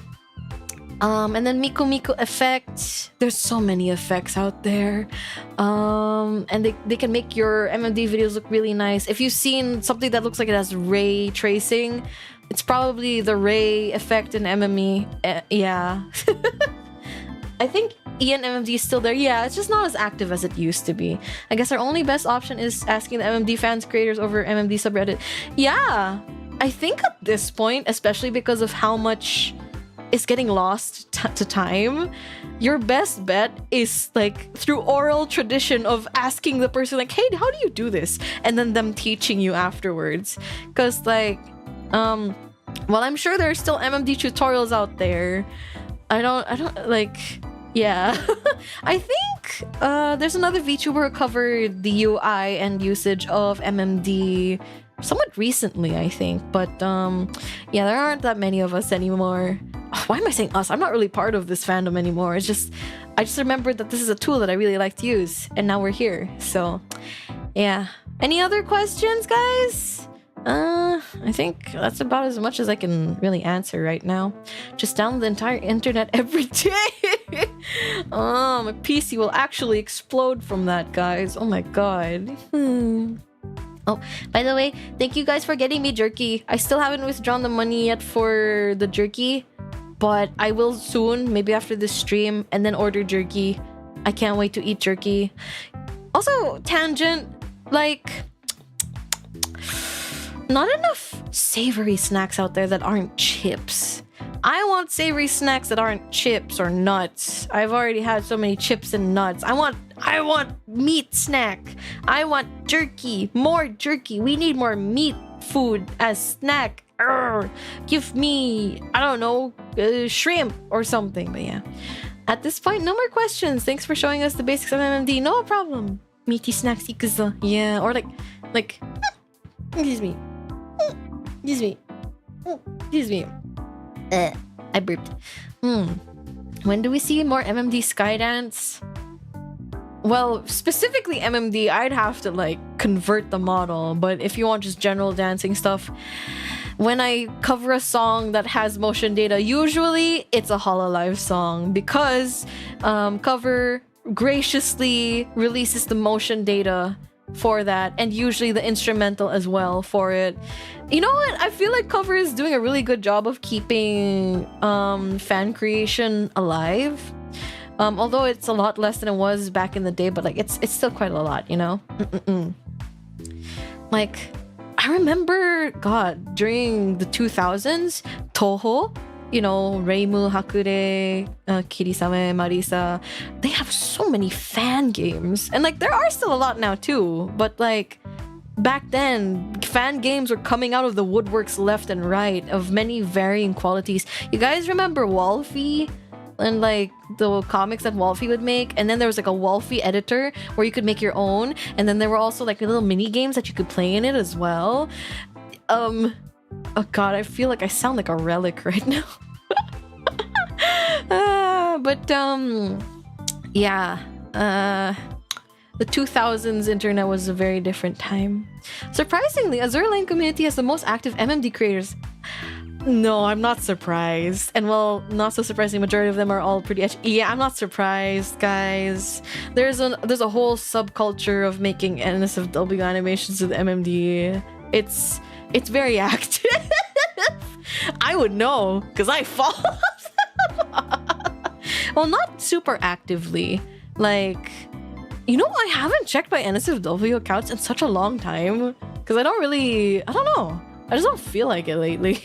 And then Miku effect. There's so many effects out there. And they can make your MMD videos look really nice. If you've seen something that looks like it has ray tracing, it's probably the ray effect in MME. Yeah. I think ENMMD is still there. Yeah, it's just not as active as it used to be. I guess our only best option is asking the MMD fans creators over MMD subreddit. Yeah, I think at this point, especially because of how much is getting lost to time, your best bet is like through oral tradition of asking the person like, hey, how do you do this? And then them teaching you afterwards. Because like, while I'm sure there are still MMD tutorials out there, I don't like... Yeah. I think there's another VTuber who covered the UI and usage of MMD somewhat recently, I think. But yeah, there aren't that many of us anymore. Why am I saying us? I'm not really part of this fandom anymore. It's just I just remembered that this is a tool that I really like to use, and now we're here. So yeah. Any other questions, guys? I think that's about as much as I can really answer right now. Just download the entire internet every day. Oh, my PC will actually explode from that, guys. Oh my god. Oh, by the way, thank you guys for getting me jerky. I still haven't withdrawn the money yet for the jerky, but I will soon, maybe after this stream, and then order jerky. I can't wait to eat jerky. Also, tangent, like, not enough savory snacks out there that aren't chips. I want savory snacks that aren't chips or nuts. I've already had so many chips and nuts. I want meat snack. I want jerky, more jerky. We need more meat food as snack. Urgh. Give me, I don't know, shrimp or something. But yeah, at this point, no more questions. Thanks for showing us the basics of MMD. No problem. Meaty snacks, ikuzo. Yeah, or like, excuse me. Excuse me. Excuse me. I burped. When do we see more MMD Skydance? Well, specifically MMD, I'd have to like convert the model. But if you want just general dancing stuff, when I cover a song that has motion data, usually it's a HoloLive song because Cover graciously releases the motion data for that, and usually the instrumental as well for it. You know what? I feel like Cover is doing a really good job of keeping fan creation alive. Although it's a lot less than it was back in the day, but like it's still quite a lot, you know? Like, I remember, God, during the 2000s, Toho, you know, Reimu, Hakure, Kirisame, Marisa, they have so many fan games. And like, there are still a lot now too. But like, back then, fan games were coming out of the woodworks left and right of many varying qualities. You guys remember Wolfie? And like the comics that Wolfie would make, and then there was like a Wolfie editor where you could make your own, and then there were also like little mini games that you could play in it as well. Oh god, I feel like I sound like a relic right now. Yeah, the 2000s internet was a very different time. Surprisingly, Azure Lane community has the most active MMD creators. No, I'm not surprised. And well, not so surprising, majority of them are all pretty edgy. Yeah, I'm not surprised, guys. There's a whole subculture of making NSFW animations with MMD. It's very active. I would know, because I follow them. Well, not super actively. Like, you know, I haven't checked my NSFW accounts in such a long time. Because I don't know. I just don't feel like it lately.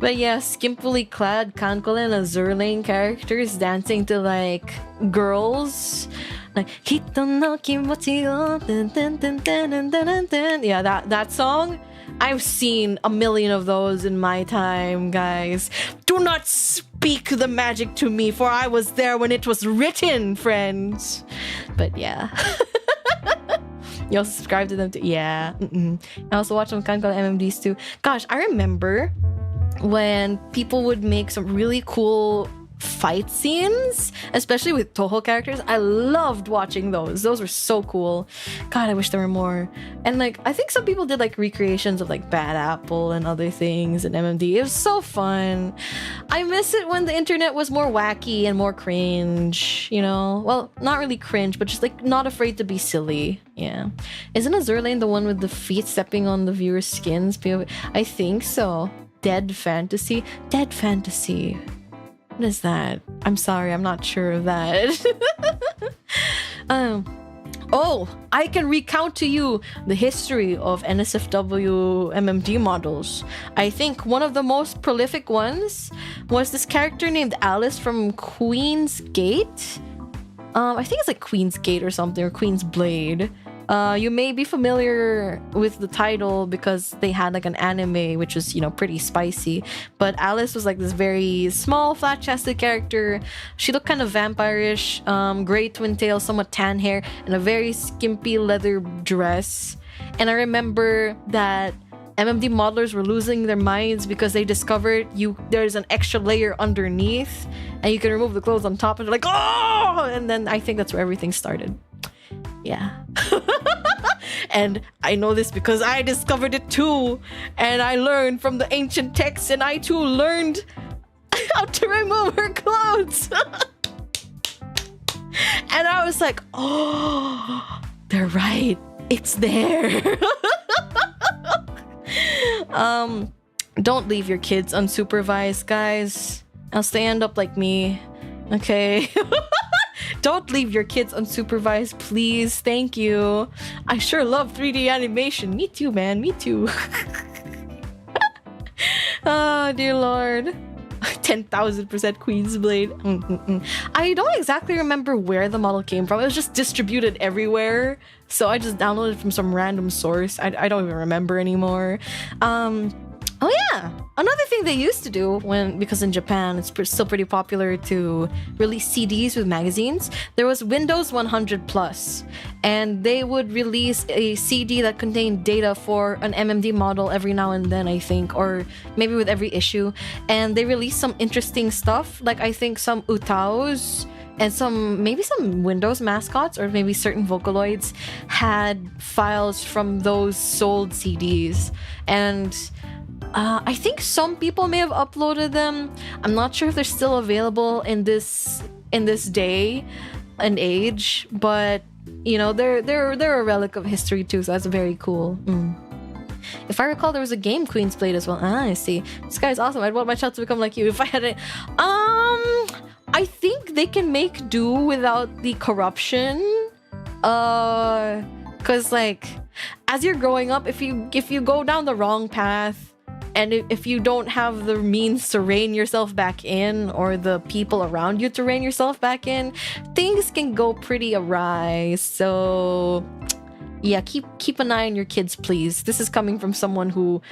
But yeah, skimpily clad Kankole and Azure Lane characters dancing to like girls. Like Hito no kimochi o dun dun dun dun dun dun dun. Yeah, that song. I've seen a million of those in my time, guys. Do not speak the magic to me, for I was there when it was written, friends. But yeah. You also subscribe to them too. Yeah. I also watch some Kankole MMDs too. Gosh, I remember when people would make some really cool fight scenes, especially with Toho characters. I loved watching those. Those were so cool. God, I wish there were more. And like, I think some people did like recreations of like Bad Apple and other things and MMD. It was so fun. I miss it when the internet was more wacky and more cringe, you know? Well, not really cringe, but just like not afraid to be silly. Yeah. Isn't Azure Lane the one with the feet stepping on the viewer's skins? I think so. Dead Fantasy? Dead Fantasy. What is that? I'm sorry, I'm not sure of that. Oh, I can recount to you the history of NSFW MMD models. I think one of the most prolific ones was this character named Alice from Queen's Gate. I think it's like Queen's Gate or something, or Queen's Blade. You may be familiar with the title because they had like an anime which was, you know, pretty spicy. But Alice was like this very small, flat-chested character. She looked kind of vampire-ish, gray twin tail, somewhat tan hair, and a very skimpy leather dress. And I remember that MMD modelers were losing their minds because they discovered there's an extra layer underneath and you can remove the clothes on top, and they're like, oh! And then I think that's where everything started. Yeah. And I know this because I discovered it too, and I learned from the ancient texts, and I too learned how to remove her clothes. And I was like, oh, they're right, it's there. Don't leave your kids unsupervised, guys, else they end up like me. Okay. Don't leave your kids unsupervised, please. Thank you. I sure love 3D animation. Me too, man. Me too. Oh, dear Lord. 10,000% Queen's Blade. I don't exactly remember where the model came from. It was just distributed everywhere. So I just downloaded it from some random source. I don't even remember anymore. Oh yeah, another thing they used to do because in Japan it's still pretty popular to release CDs with magazines, there was Windows 100 Plus, and they would release a CD that contained data for an MMD model every now and then, I think, or maybe with every issue. And they released some interesting stuff, like I think some Utaos and maybe some Windows mascots, or maybe certain Vocaloids had files from those sold CDs. And I think some people may have uploaded them. I'm not sure if they're still available in this day and age, but you know, they're a relic of history too, so that's very cool. If I recall, there was a game Queen's Blade as well. I see. This guy's awesome. I'd want my child to become like you if I had it. I think they can make do without the corruption. Cause like, as you're growing up, if you go down the wrong path, and if you don't have the means to rein yourself back in, or the people around you to rein yourself back in, things can go pretty awry. So yeah, keep an eye on your kids, please. This is coming from someone who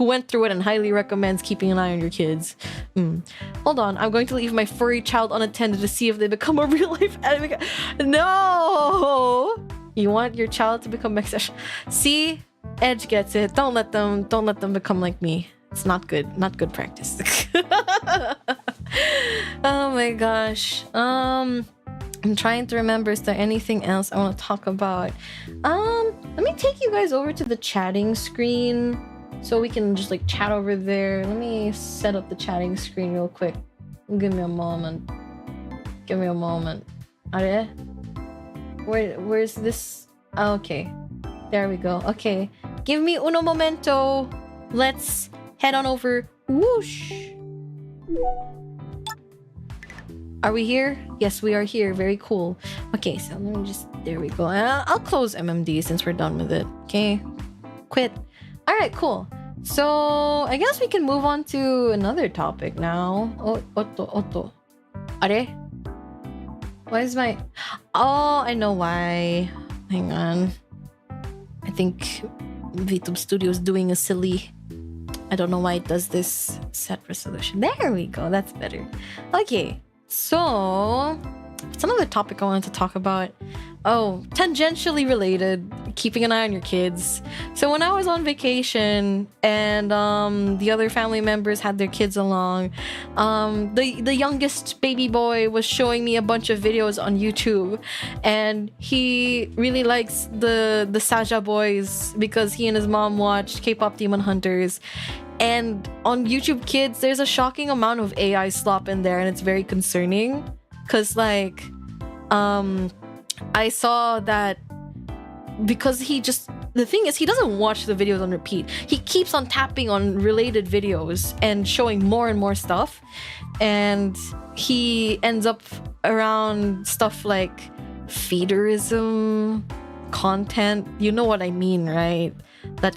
went through it and highly recommends keeping an eye on your kids. Hold on, I'm going to leave my furry child unattended to see if they become a real life anime. No, you want your child to become accessory. See, Edge gets it. Don't let them become like me. It's not good practice. Oh my gosh. I'm trying to remember, is there anything else I want to talk about? Let me take you guys over to the chatting screen so we can just like chat over there. Let me set up the chatting screen real quick. Give me a moment. Are where's this? Oh, okay. There we go. Okay. Give me uno momento. Let's head on over. Whoosh. Are we here? Yes, we are here. Very cool. Okay, so let me just... There we go. I'll close MMD since we're done with it. Okay. Quit. Alright, cool. So, I guess we can move on to another topic now. Oh, Otto. Are? Why is my... Oh, I know why. Hang on. I think VTube Studio is doing a silly... I don't know why it does this. Set resolution. There we go. That's better. Okay. So, it's another topic I wanted to talk about. Oh, tangentially related. Keeping an eye on your kids. So when I was on vacation and the other family members had their kids along, the youngest baby boy was showing me a bunch of videos on YouTube, and he really likes the Saja boys because he and his mom watched K-pop Demon Hunters. And on YouTube Kids, there's a shocking amount of AI slop in there, and it's very concerning. Cause like, I saw that because the thing is, he doesn't watch the videos on repeat. He keeps on tapping on related videos and showing more and more stuff. And he ends up around stuff like feederism content. You know what I mean, right? That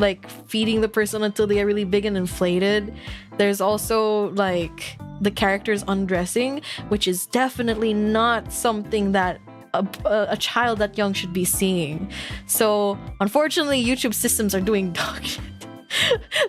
like feeding the person until they are really big and inflated. There's also like the characters undressing, which is definitely not something that a child that young should be seeing. So unfortunately, YouTube systems are doing dog shit.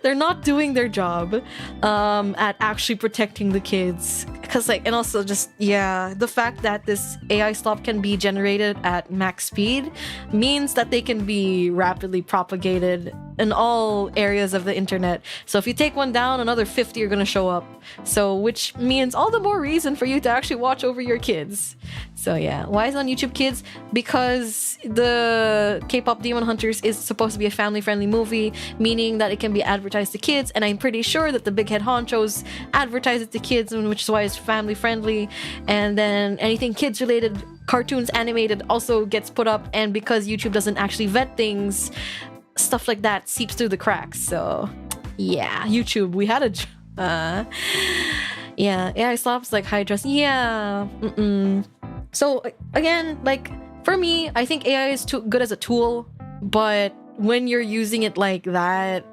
They're not doing their job at actually protecting the kids. Because like, and also just, yeah, the fact that this AI slop can be generated at max speed means that they can be rapidly propagated in all areas of the internet. So if you take one down, another 50 are going to show up. So which means all the more reason for you to actually watch over your kids. So yeah, why is it on YouTube Kids? Because the K-pop Demon Hunters is supposed to be a family-friendly movie, meaning that it can be advertised to kids, and I'm pretty sure that the big head honchos advertise it to kids, which is why it's family-friendly. And then anything kids-related, cartoons, animated also gets put up, and because YouTube doesn't actually vet things, stuff like that seeps through the cracks. So yeah, YouTube, we had a yeah, AI slops like high trust. Yeah. So again, like for me, I think AI is too good as a tool, but when you're using it like that,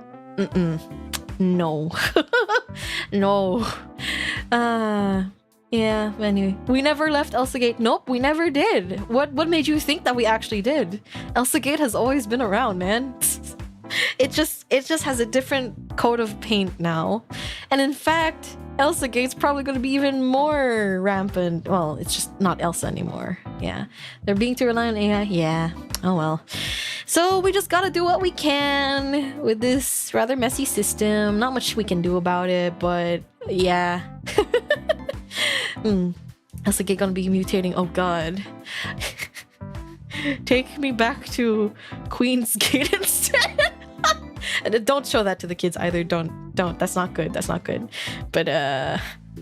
no. No. Yeah, anyway. We never left Elsa Gate. Nope, we never did. What made you think that we actually did? Elsa Gate has always been around, man. It just has a different coat of paint now. And in fact, Elsa Gate's probably going to be even more rampant. Well, it's just not Elsa anymore. Yeah. They're being too reliant on AI. Yeah. Oh well. So we just gotta do what we can with this rather messy system. Not much we can do about it, but yeah. Elsa Gate gonna be mutating. Oh god. Take me back to Queen's Gate instead. And don't show that to the kids either. Don't. That's not good. That's not good. But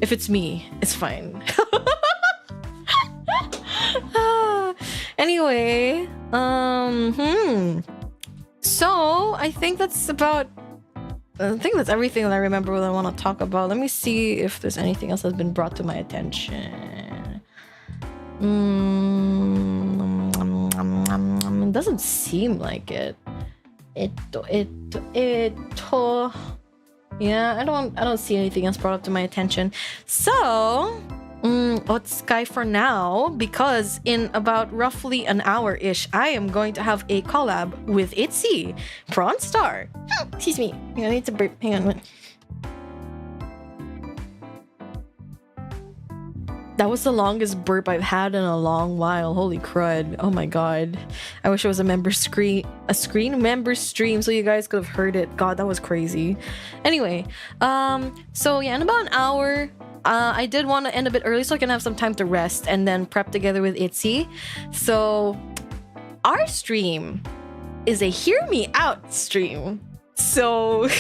if it's me, it's fine. Anyway, so I think that's everything that I remember that I want to talk about. Let me see if there's anything else that's been brought to my attention. It doesn't seem like it. Yeah, I don't see anything else brought up to my attention. So it's Skye for now, because in about roughly an hour-ish, I am going to have a collab with Itzy, Prawn Star. Excuse me, I need to burp. Hang on. That was the longest burp I've had in a long while. Holy crud. Oh my god. I wish it was a member stream so you guys could have heard it. God, that was crazy. Anyway, so yeah, in about an hour, I did want to end a bit early so I can have some time to rest and then prep together with Itzy. So our stream is a hear me out stream. So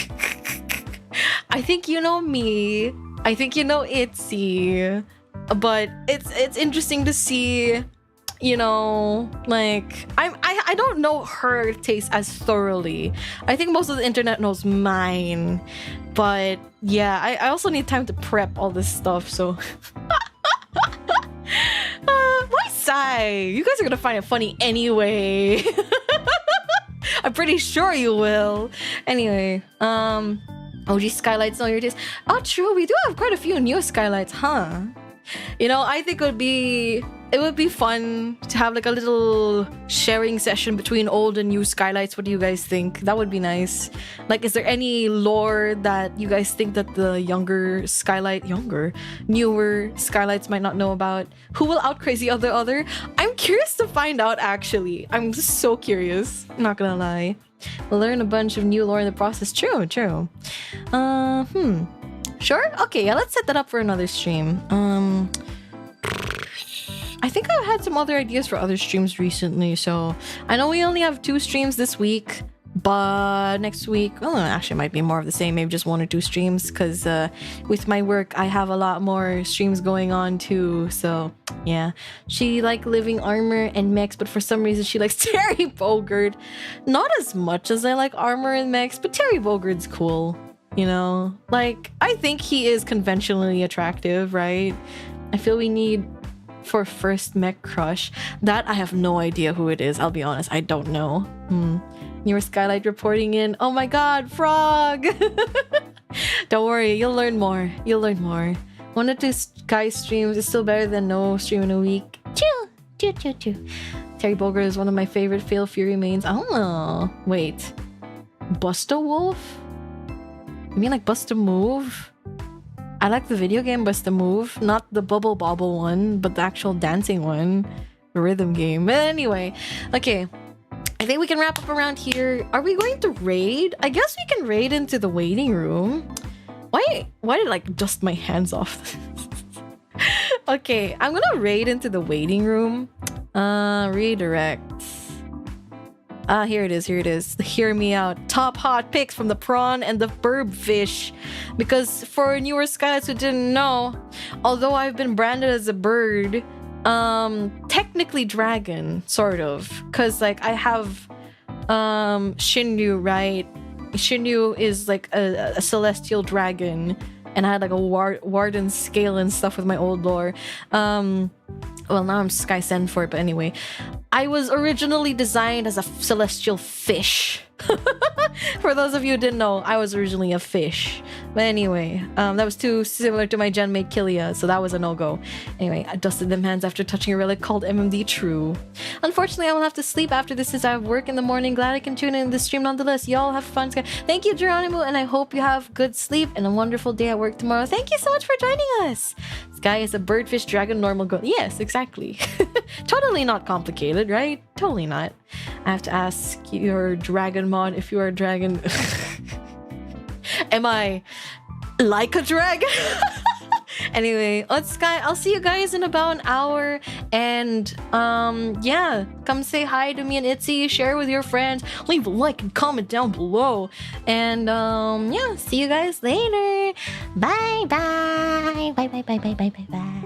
I think you know me. I think you know Itzy. But it's interesting to see, you know, like I don't know her taste as thoroughly. I think most of the internet knows mine, but yeah, I also need time to prep all this stuff. So why sigh? You guys are gonna find it funny anyway. I'm pretty sure you will. Anyway, OG Skylights know your taste. Oh, true. We do have quite a few new Skylights, huh? You know, I think it would be fun to have like a little sharing session between old and new Skylights. What do you guys think? That would be nice. Like, is there any lore that you guys think that the newer Skylights might not know about? Who will out-crazy the other? I'm curious to find out, actually. I'm just so curious. I'm not gonna lie. We'll learn a bunch of new lore in the process. True. Sure? Okay, yeah, let's set that up for another stream. I think I've had some other ideas for other streams recently, so I know we only have 2 streams this week, but next week, well, actually it might be more of the same, maybe just 1 or 2 streams, because with my work, I have a lot more streams going on too, so yeah. She likes Living Armor and Mechs, but for some reason she likes Terry Bogard. Not as much as I like Armor and Mechs, but Terry Bogard's cool. You know, like, I think he is conventionally attractive, right? I feel we need for first mech crush. That I have no idea who it is. I'll be honest, I don't know. Newer Skylight reporting in. Oh my god, Frog! Don't worry, you'll learn more. 1 or 2 Skye streams is still better than no stream in a week. Chill. Choo choo choo. Terry Bogard is one of my favorite Fail Fury mains. Oh, wait. Busta Wolf? You mean like Busta Move? I like the video game Busta Move, not the Bubble Bobble one, but the actual dancing one. The rhythm game. But anyway, okay. I think we can wrap up around here. Are we going to raid? I guess we can raid into the waiting room. Why did I like dust my hands off? Okay, I'm gonna raid into the waiting room. Redirect. Here it is, here it is. Hear me out. Top hot picks from the prawn and the burb fish. Because for newer Skylights who didn't know, although I've been branded as a bird, technically dragon, sort of. Because like I have Shinryu, right? Shinryu is like a celestial dragon. And I had like a warden scale and stuff with my old lore. Well, now I'm SkyeSusfort, but anyway. I was originally designed as a celestial fish. For those of you who didn't know, I was originally a fish. But anyway, that was too similar to my genmate Kilia, so that was a no-go. Anyway, I dusted them hands after touching a relic called MMD True. Unfortunately, I will have to sleep after this since I have work in the morning. Glad I can tune in the stream nonetheless. Y'all have fun, Skye. Thank you, Geronimo, and I hope you have good sleep and a wonderful day at work tomorrow. Thank you so much for joining us. Skye is a birdfish dragon normal girl. Yes, exactly. Totally not complicated, right? Totally not. I have to ask your dragon mod if you are a dragon. Am I like a dragon? Anyway, let's Skye. I'll see you guys in about an hour. And yeah, come say hi to me and Itzy. Share with your friends. Leave a like and comment down below. And yeah, see you guys later. Bye bye. Bye bye bye bye bye bye bye.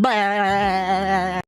Bye.